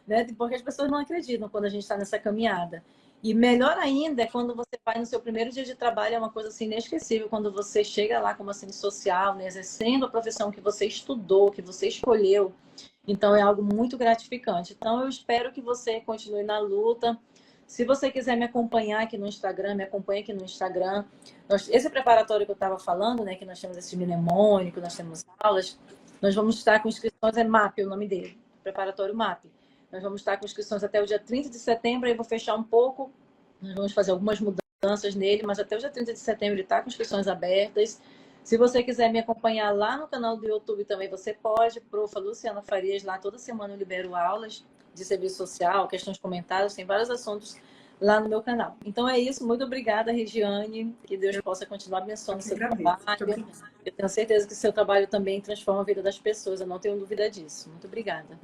né? Porque as pessoas não acreditam quando a gente está nessa caminhada. E melhor ainda é quando você vai no seu primeiro dia de trabalho, é uma coisa assim inesquecível, quando você chega lá como assistente social, né, exercendo a profissão que você estudou, que você escolheu. Então, é algo muito gratificante. Então, eu espero que você continue na luta. Se você quiser me acompanhar aqui no Instagram, me acompanhe aqui no Instagram. Esse preparatório que eu estava falando, né, que nós temos esse mnemônico, nós temos aulas, nós vamos estar com inscrições, é MAP o nome dele, preparatório MAP. Nós vamos estar com inscrições até o dia 30 de setembro, aí vou fechar um pouco, nós vamos fazer algumas mudanças nele, mas até o dia 30 de setembro ele está com inscrições abertas. Se você quiser me acompanhar lá no canal do YouTube também, você pode. Profa Luciana Farias, lá toda semana eu libero aulas de serviço social, questões comentadas, tem vários assuntos lá no meu canal. Então é isso, muito obrigada, Regiane, que Deus possa continuar abençoando o seu trabalho. Eu tenho certeza que o seu trabalho também transforma a vida das pessoas, eu não tenho dúvida disso. Muito obrigada.